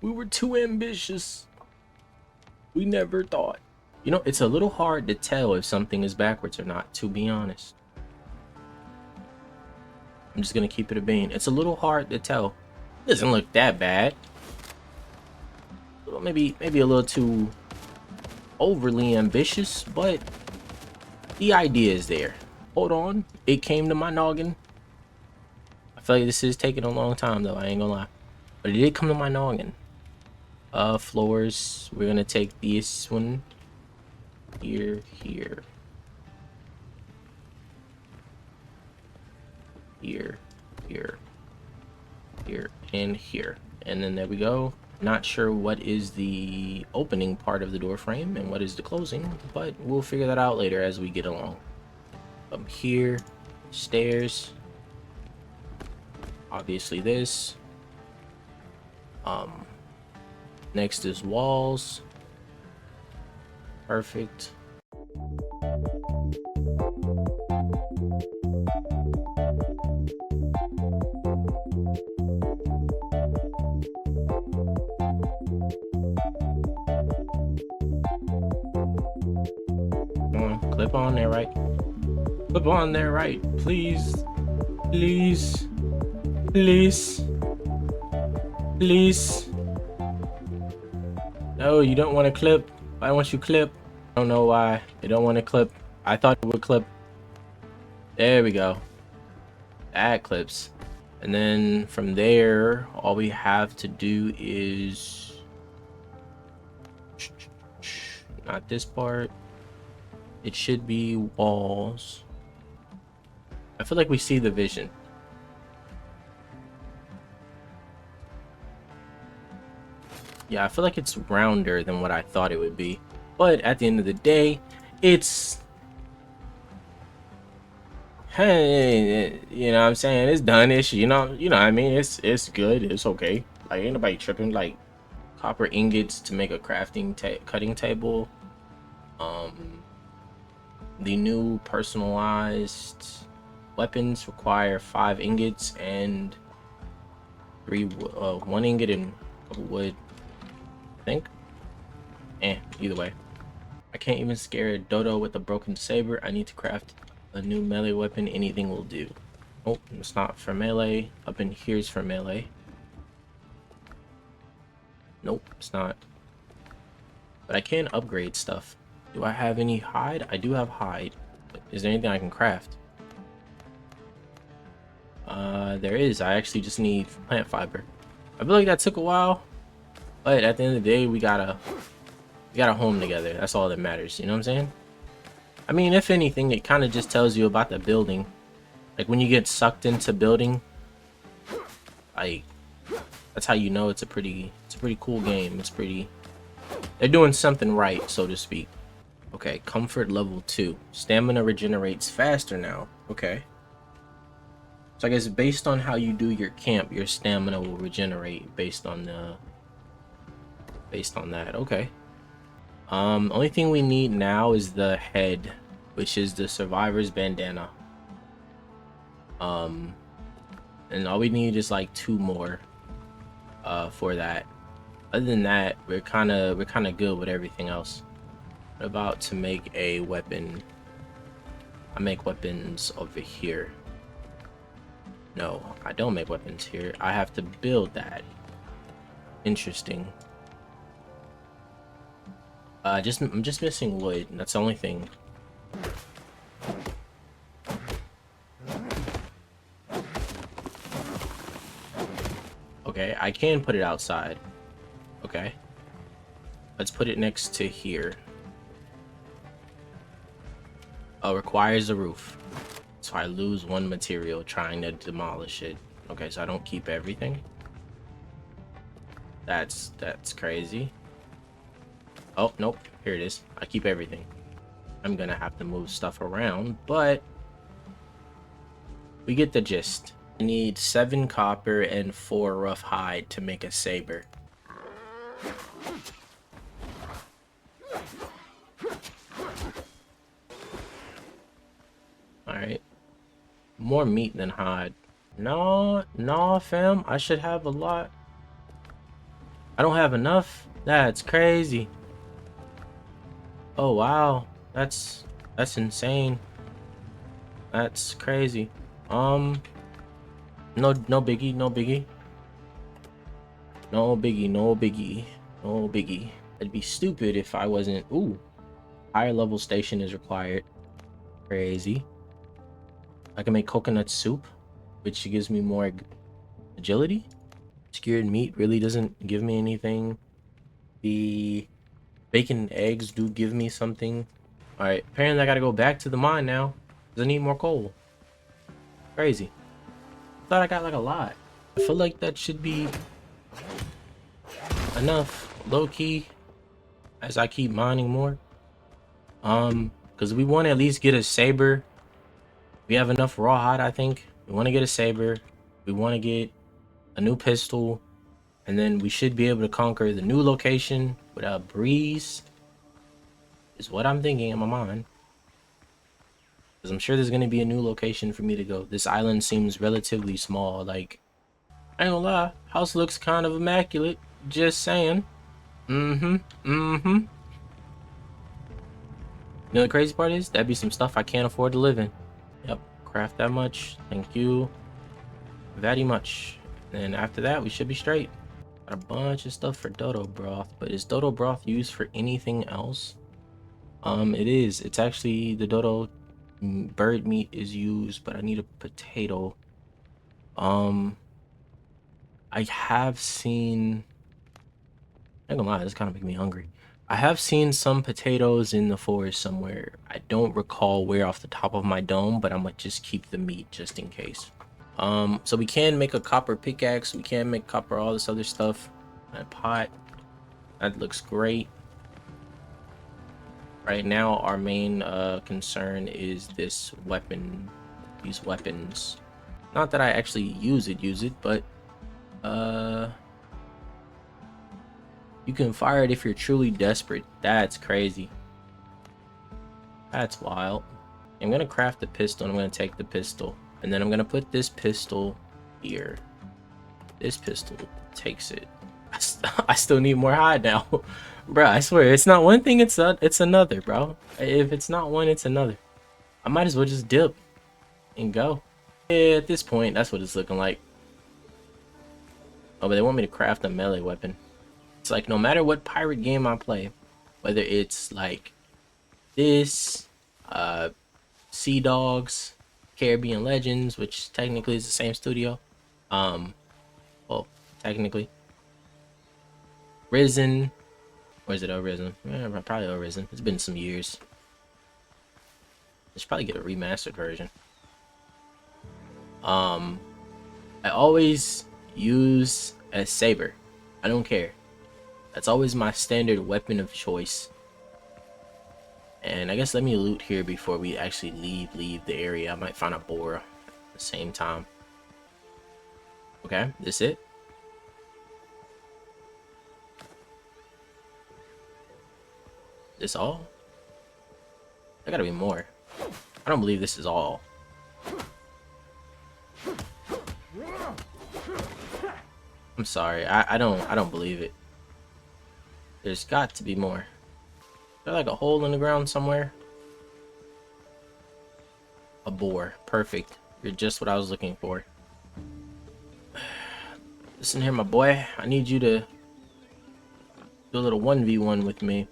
We were too ambitious. We never thought. You know, it's a little hard to tell if something is backwards or not, to be honest. I'm just gonna keep it a bean. It's a little hard to tell. It doesn't look that bad. Well, maybe a little too overly ambitious, but the idea is there. Hold on, it came to my noggin. I feel like this is taking a long time though, I ain't gonna lie. But it did come to my noggin. Floors, we're gonna take this one. Here, here. Here, here, here, and here. And then there we go. Not sure what is the opening part of the door frame and what is the closing, but we'll figure that out later as we get along. Here, stairs. Obviously this. Next is walls. Perfect. Come on, clip on there, right? Clip on there, right? Please. Please. Please. Please. No, you don't want to clip. Why won't you clip? I don't know why. You don't want to clip. I thought it would clip. There we go. That clips. And then from there, all we have to do is... Not this part. It should be walls. I feel like we see the vision. Yeah, I feel like it's rounder than what I thought it would be. But at the end of the day, it's... Hey, you know what I'm saying? It's done-ish, you know what I mean? It's good, it's okay. Like, ain't nobody tripping. Like, copper ingots to make a crafting cutting table. The new personalized weapons require 5 ingots and 1 ingot and a couple wood, I think. Either way. I can't even scare a dodo with a broken saber. I need to craft a new melee weapon. Anything will do. Oh, it's not for melee. Up in here's for melee. Nope, it's not. But I can upgrade stuff. Do I have any hide? I do have hide. Is there anything I can craft? There is. I actually just need plant fiber. I feel like that took a while, but at the end of the day, we got a home together. That's all that matters. You know what I'm saying? I mean, if anything, it kind of just tells you about the building. Like when you get sucked into building, like that's how you know it's a pretty cool game. They're doing something right, so to speak. Okay, comfort level 2. Stamina regenerates faster now. Okay. So I guess based on how you do your camp, your stamina will regenerate based on that. Okay. Only thing we need now is the head, which is the survivor's bandana. And all we need is like 2 more for that. Other than that, we're kind of good with everything else. I'm about to make a weapon. I make weapons over here. No, I don't make weapons here. I have to build that. Interesting. I'm just missing wood. That's the only thing. Okay, I can put it outside. Okay. Let's put it next to here. Requires a roof. So I lose 1 material trying to demolish it. Okay, so I don't keep everything. That's crazy. Oh, nope. Here it is. I keep everything. I'm gonna have to move stuff around, but we get the gist. I need 7 copper and 4 rough hide to make a saber. Alright. More meat than hide. No, fam. I should have a lot. I don't have enough. That's crazy. Oh wow. That's insane. That's crazy. No biggie. No biggie. It'd be stupid if I wasn't. Ooh. Higher level station is required. Crazy. I can make coconut soup, which gives me more agility. Skewered meat really doesn't give me anything. The bacon and eggs do give me something. Alright, apparently I gotta go back to the mine now, because I need more coal. Crazy. Thought I got like a lot. I feel like that should be enough, low-key, as I keep mining more. Because we want to at least get a saber. We have enough rawhide, I think. We want to get a saber. We want to get a new pistol. And then we should be able to conquer the new location without breeze. Is what I'm thinking in my mind. Because I'm sure there's going to be a new location for me to go. This island seems relatively small. Like, I ain't gonna lie. House looks kind of immaculate. Just saying. You know the crazy part is? That'd be some stuff I can't afford to live in. Yep. Craft that much. Thank you. very much. And after that, we should be straight. Got a bunch of stuff for dodo broth, but is dodo broth used for anything else? It is. It's actually the dodo bird meat is used, but I need a potato. Um, I have seen. I'm not gonna lie, this kind of make me hungry. I have seen some potatoes in the forest somewhere. I don't recall where off the top of my dome, but I'm gonna just keep the meat just in case. So we can make a copper pickaxe. We can make copper, all this other stuff. A pot. That looks great. Right now, our main concern is this weapon. These weapons. Not that I actually use it, but you can fire it if you're truly desperate. That's crazy. That's wild. I'm gonna craft the pistol. I'm gonna take the pistol, and then I'm gonna put this pistol here. This pistol takes it. I still need more hide now. Bro, I swear, it's not one thing, it's another, bro. If it's not one, it's another. I might as well just dip and go. Yeah, at this point, that's what it's looking like. Oh, but they want me to craft a melee weapon. It's like, no matter what pirate game I play, whether it's like this, Sea Dogs, Caribbean Legends, which technically is the same studio. Well, technically. Risen. Or is it Arisen? Yeah, probably Arisen. It's been some years. I should probably get a remastered version. I always use a saber. I don't care. That's always my standard weapon of choice. And I guess let me loot here before we actually leave the area. I might find a boar at the same time. Okay, this it? This all? There gotta be more. I don't believe this is all. I'm sorry. I don't believe it. There's got to be more. Is there like a hole in the ground somewhere? A boar. Perfect. You're just what I was looking for. Listen here, my boy. I need you to do a little 1v1 with me.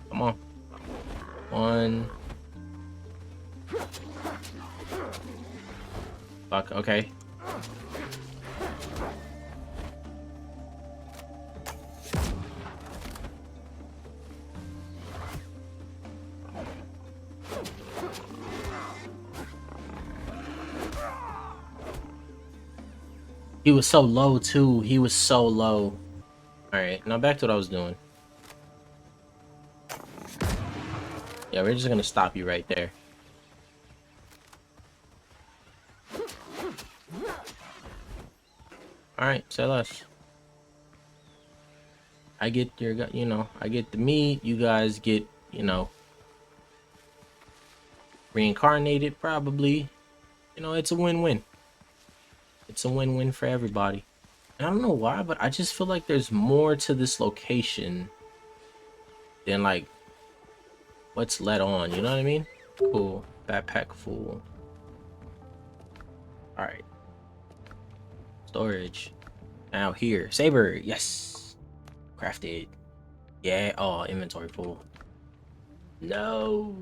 Come on. One. Fuck, okay. He was so low too. He was so low. Alright, now back to what I was doing. Yeah, we're just gonna stop you right there. Alright, say less. I get your, you know, I get the meat. You guys get, you know, reincarnated probably. You know, it's a win-win. It's a win-win for everybody. And I don't know why, but I just feel like there's more to this location than like what's let on, you know what I mean? Cool. Backpack full. Alright. Storage. Now here. Saber. Yes. Crafted. Yeah. Oh, inventory full. No.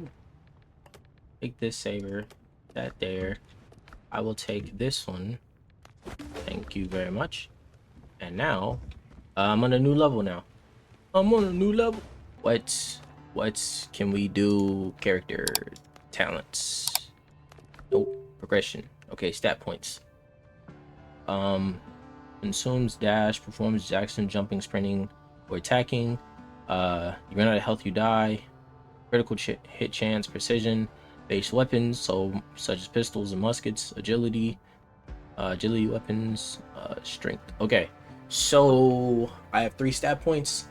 Take this saber. That there. I will take this one. Thank you very much. And now, I'm on a new level now. I'm on a new level. What can we do? Character talents. Nope. Progression. Okay, stat points. Consumes dash, performs Jackson, jumping, sprinting, or attacking. You run out of health, you die. Critical hit chance, precision, base weapons, so such as pistols and muskets, agility, agility weapons, strength. Okay, so I have 3 stat points.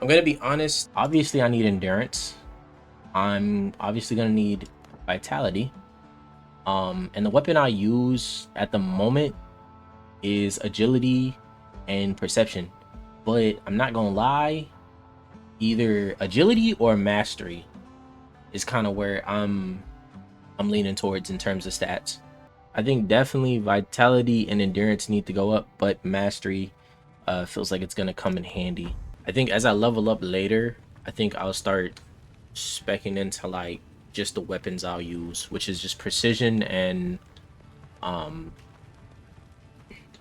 I'm gonna be honest. Obviously, I need endurance. I'm obviously gonna need vitality. And the weapon I use at the moment is agility and perception, but I'm not gonna lie, either agility or mastery is kind of where I'm leaning towards in terms of stats. I think definitely vitality and endurance need to go up, but mastery feels like it's gonna come in handy. I think as I level up later, I think I'll start specking into like just the weapons I'll use, which is just precision and well,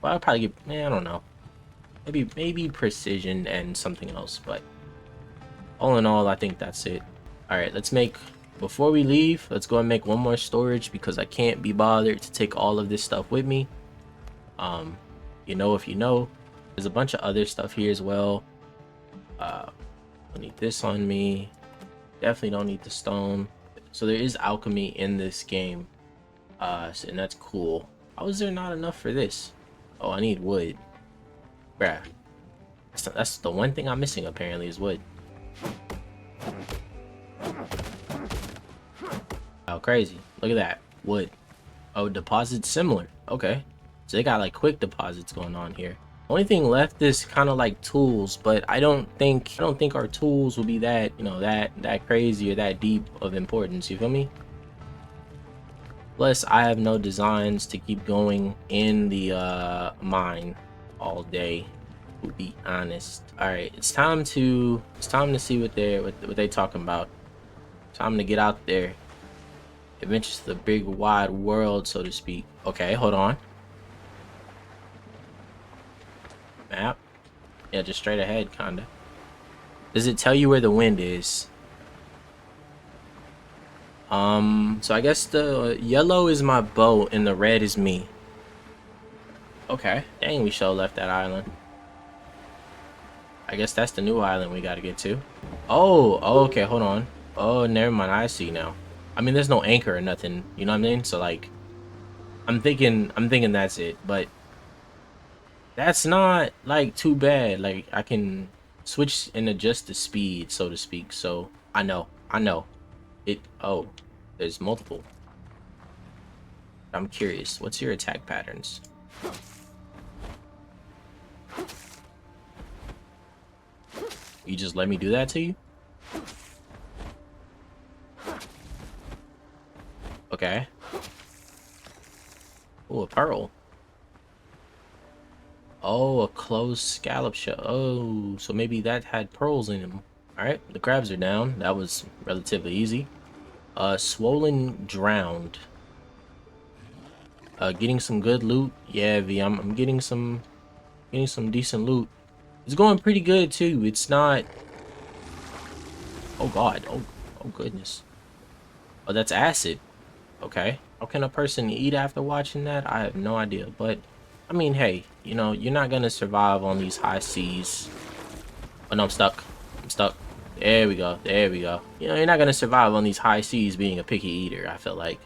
I'll probably get, I don't know, maybe precision and something else, but all in all, I think that's it. All right, before we leave, let's go and make one more storage because I can't be bothered to take all of this stuff with me. You know, if you know, there's a bunch of other stuff here as well. I need this on me. Definitely don't need the stone. So there is alchemy in this game, and that's cool. How is there not enough for this? Oh, I need wood. Bruh. That's the one thing I'm missing apparently is wood. Oh, crazy. Look at that. Wood. Oh, deposits similar. Okay. So they got like quick deposits going on here. Only thing left is kind of like tools, but I don't think our tools will be that, you know, that crazy or that deep of importance, you feel me? Plus, I have no designs to keep going in the mine all day, to be honest. All right, it's time to see what they talking about. Time to get out there. Adventures to the big wide world, so to speak. Okay, hold on. Map. Yeah, just straight ahead, kinda. Does it tell you where the wind is? So I guess the yellow is my boat and the red is me. Okay. Dang, we sure left that island. I guess that's the new island we gotta get to. Oh, okay, hold on. Oh, never mind, I see now. I mean, there's no anchor or nothing, you know what I mean? So like, I'm thinking that's it, but that's not like too bad. Like I can switch and adjust the speed, so to speak. So I know it. Oh, there's multiple. I'm curious, what's your attack patterns? You just let me do that to you? Okay. Oh, a pearl. Oh, a closed scallop shell. Oh, so maybe that had pearls in them. All right, the crabs are down. That was relatively easy. Swollen drowned. Getting some good loot. Yeah, V, I'm getting some decent loot. It's going pretty good too. It's not. Oh God. Oh goodness. Oh, that's acid. Okay. How can a person eat after watching that? I have no idea. But I mean, hey, you know, you're not gonna survive on these high seas. Oh no, I'm stuck. I'm stuck. There we go. There we go. You know, you're not gonna survive on these high seas being a picky eater, I feel like.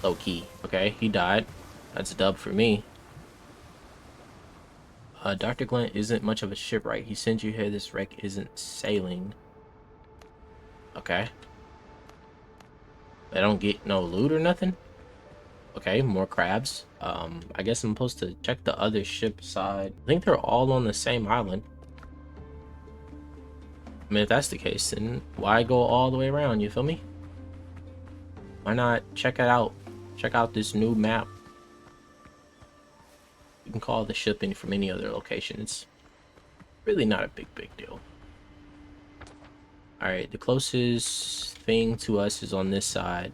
Low key. Okay, he died. That's a dub for me. Dr. Glenn isn't much of a shipwright. He sent you here. This wreck isn't sailing. Okay. I don't get no loot or nothing. Okay, more crabs. I guess I'm supposed to check the other ship side. I think they're all on the same island. I mean, if that's the case, then why go all the way around? You feel me? Why not check it out? Check out this new map. You can call the ship in from any other location. It's really not a big deal. Alright, the closest thing to us is on this side.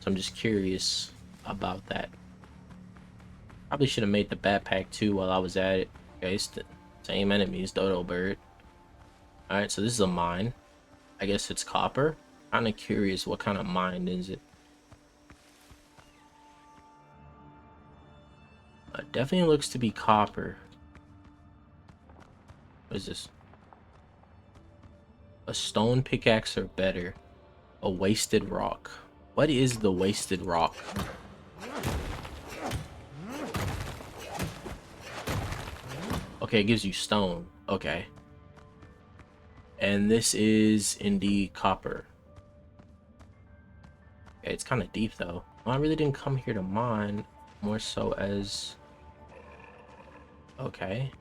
So I'm just curious about that. Probably should have made the backpack too while I was at it. Okay, it's the same enemies, dodo bird. Alright, so this is a mine. I guess it's copper. Kinda curious what kind of mine is it. Definitely looks to be copper. What is this? A stone pickaxe or better. A wasted rock. What is the wasted rock? Okay, it gives you stone. Okay. And this is indeed copper. Okay, it's kind of deep though. Well, I really didn't come here to mine. More so as... Okay.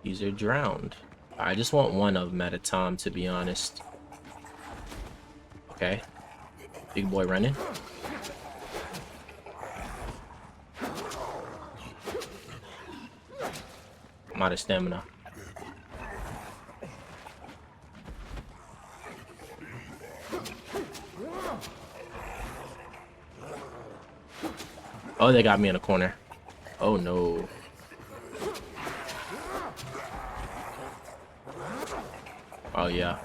These are drowned. I just want one of them at a time, to be honest. Okay. Big boy running. I'm out of stamina. Oh, they got me in a corner. Oh no. Oh yeah.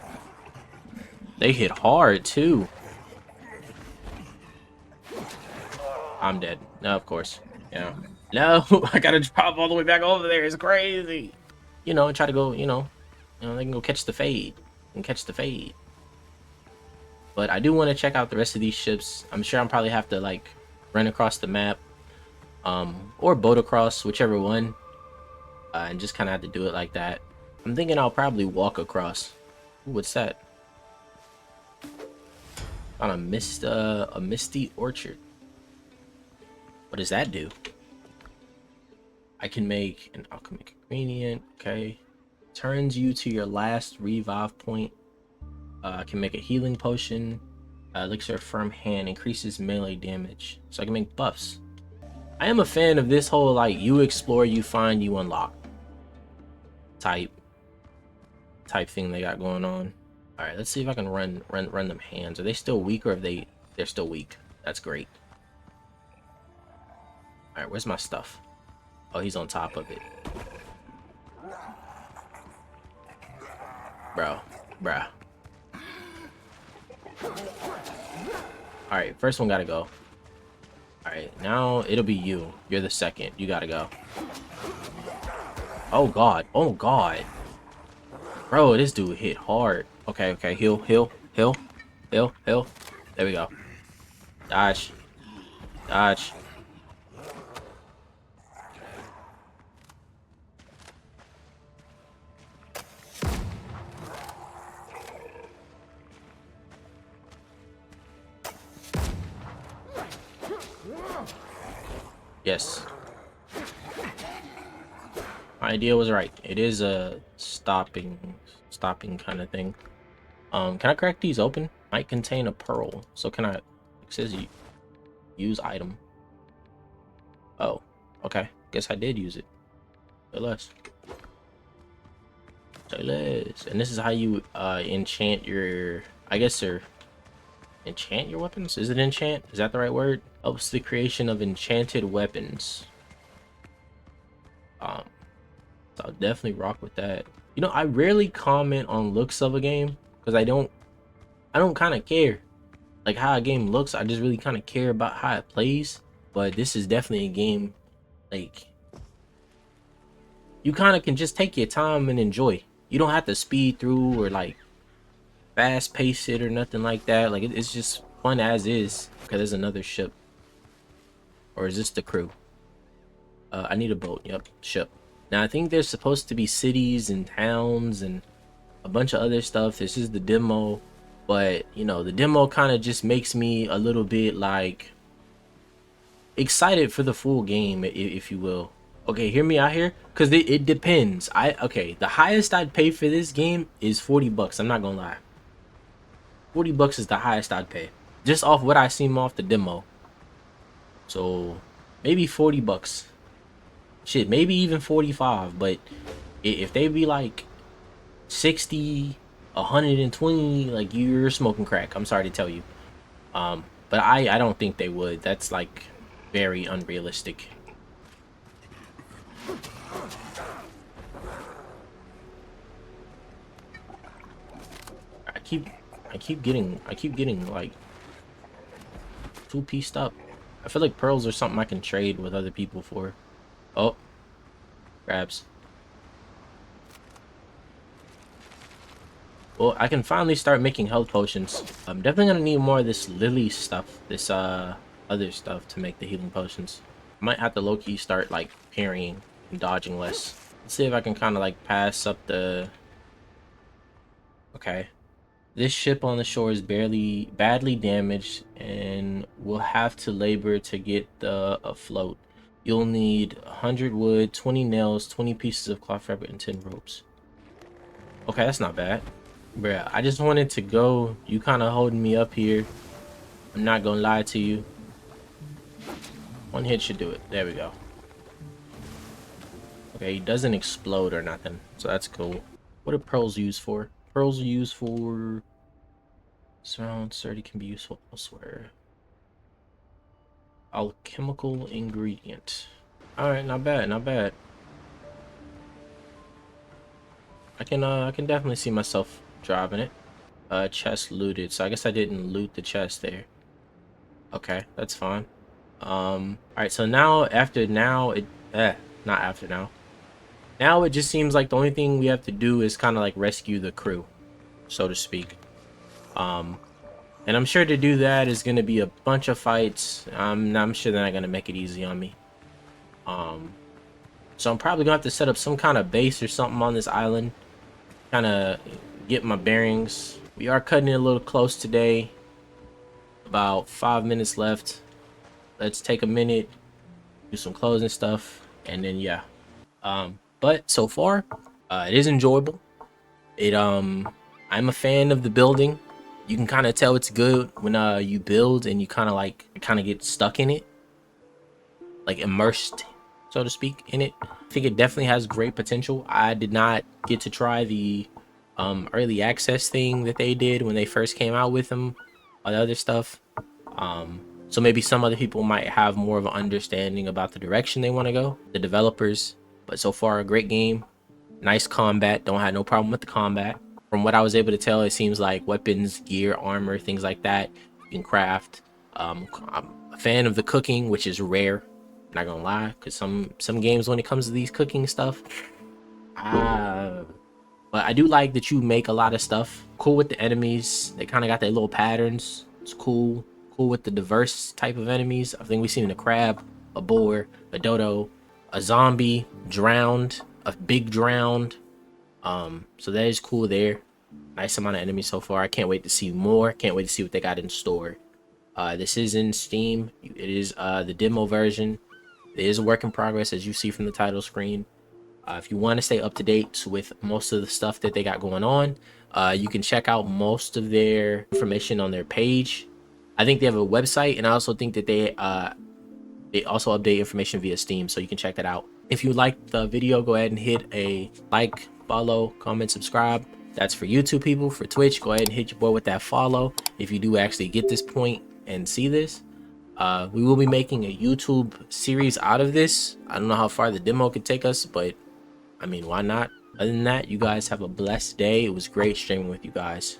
They hit hard too. I'm dead. No, of course. Yeah. No, I gotta drop all the way back over there. It's crazy. You know, try to go, they can go catch the fade. And catch the fade. But I do want to check out the rest of these ships. I'm sure I'll probably have to like run across the map. Or boat across, whichever one. And just kind of have to do it like that. I'm thinking I'll probably walk across. Ooh, what's that? On a misty orchard. What does that do? I can make an alchemic ingredient. Okay. Turns you to your last revive point. I can make a healing potion. Elixir of firm hand increases melee damage. So I can make buffs. I am a fan of this whole like you explore, you find, you unlock type thing they got going on. All right, let's see if I can run them hands. Are they still weak, or are they're still weak? That's great. All right, where's my stuff? Oh, he's on top of it. Bruh. All right, first one gotta go. All right, now it'll be you. You're the second. You gotta go. Oh god. Bro, this dude hit hard. Okay, heal. There we go. Dodge. Yes. My idea was right. It is a stopping kind of thing. Can I crack these open? Might contain a pearl. So can I? It says you use item. Oh, okay. Guess I did use it. Say less. And this is how you enchant your. I guess they're enchant your weapons. Is it enchant? Is that the right word? Helps the creation of enchanted weapons. So I'll definitely rock with that. You know, I rarely comment on looks of a game because I don't kind of care like how a game looks. I just really kind of care about how it plays. But this is definitely a game like you kind of can just take your time and enjoy. You don't have to speed through or like fast pace it or nothing like that. Like it's just fun as is. Okay, there's another ship. Or is this the crew? I need a boat. Yep, ship. Now I think there's supposed to be cities and towns and a bunch of other stuff. This is the demo, but you know, the demo kind of just makes me a little bit like excited for the full game, if you will. Okay, hear me out here, because it depends. Okay, the highest I'd pay for this game is 40 bucks. I'm not gonna lie. 40 bucks is the highest I'd pay, just off what I seen off the demo. So maybe 40 bucks. Shit, maybe even 45. But if they be like 60, 120, like you're smoking crack. I'm sorry to tell you. But I don't think they would. That's like very unrealistic. I keep getting like two-pieced up. I feel like pearls are something I can trade with other people for. Oh, grabs. Well, I can finally start making health potions. I'm definitely gonna need more of this lily stuff, this other stuff to make the healing potions. I might have to low-key start like parrying and dodging less. Let's see if I can kind of like pass up the. Okay. This ship on the shore is badly damaged and will have to labor to get afloat. You'll need 100 wood, 20 nails, 20 pieces of cloth fabric, and 10 ropes. Okay, that's not bad. Bruh, I just wanted to go. You kind of holding me up here. I'm not gonna lie to you. One hit should do it. There we go. Okay, he doesn't explode or nothing, so that's cool. What are pearls used for? Pearls are used for... Surround 30 can be useful elsewhere. Alchemical ingredient. Alright, not bad, not bad. I can definitely see myself driving it. Chest looted, so I guess I didn't loot the chest there. Okay, that's fine. Alright, so now after now it not after now. Now it just seems like the only thing we have to do is kind of like rescue the crew, so to speak. And I'm sure to do that is gonna be a bunch of fights. I'm sure they're not gonna make it easy on me. So I'm probably gonna have to set up some kind of base or something on this island. Kind of get my bearings. We are cutting it a little close today. About 5 minutes left. Let's take a minute, do some closing stuff, and then yeah. But so far, it is enjoyable. I'm a fan of the building. You can kind of tell it's good when you build and you kind of get stuck in it, like immersed, so to speak, in it. I think it definitely has great potential. I did not get to try the early access thing that they did when they first came out with them, all the other stuff. So maybe some other people might have more of an understanding about the direction they want to go, the developers. But so far, a great game. Nice combat. Don't have no problem with the combat. From what I was able to tell, it seems like weapons, gear, armor, things like that you can craft. I'm a fan of the cooking, which is rare. Not gonna lie, because some games when it comes to these cooking stuff, but I do like that you make a lot of stuff. Cool with the enemies. They kind of got their little patterns. It's cool. Cool with the diverse type of enemies. I think we've seen a crab, a boar, a dodo, a zombie, drowned, a big drowned. So that is cool there. Nice amount of enemies so far. I can't wait to see more. Can't wait to see what they got in store. This is in Steam. It is the demo version. It is a work in progress, as you see from the title screen. If you want to stay up to date with most of the stuff that they got going on, you can check out most of their information on their page. I think they have a website, and I also think that they also update information via Steam, so you can check that out. If you liked the video, go ahead and hit a like, follow, comment, subscribe. That's for YouTube people. For Twitch, go ahead and hit your boy with that follow if you do actually get this point and see this. We will be making a YouTube series out of this. I don't know how far the demo could take us, but I mean, why not? Other than that, you guys have a blessed day. It was great streaming with you guys.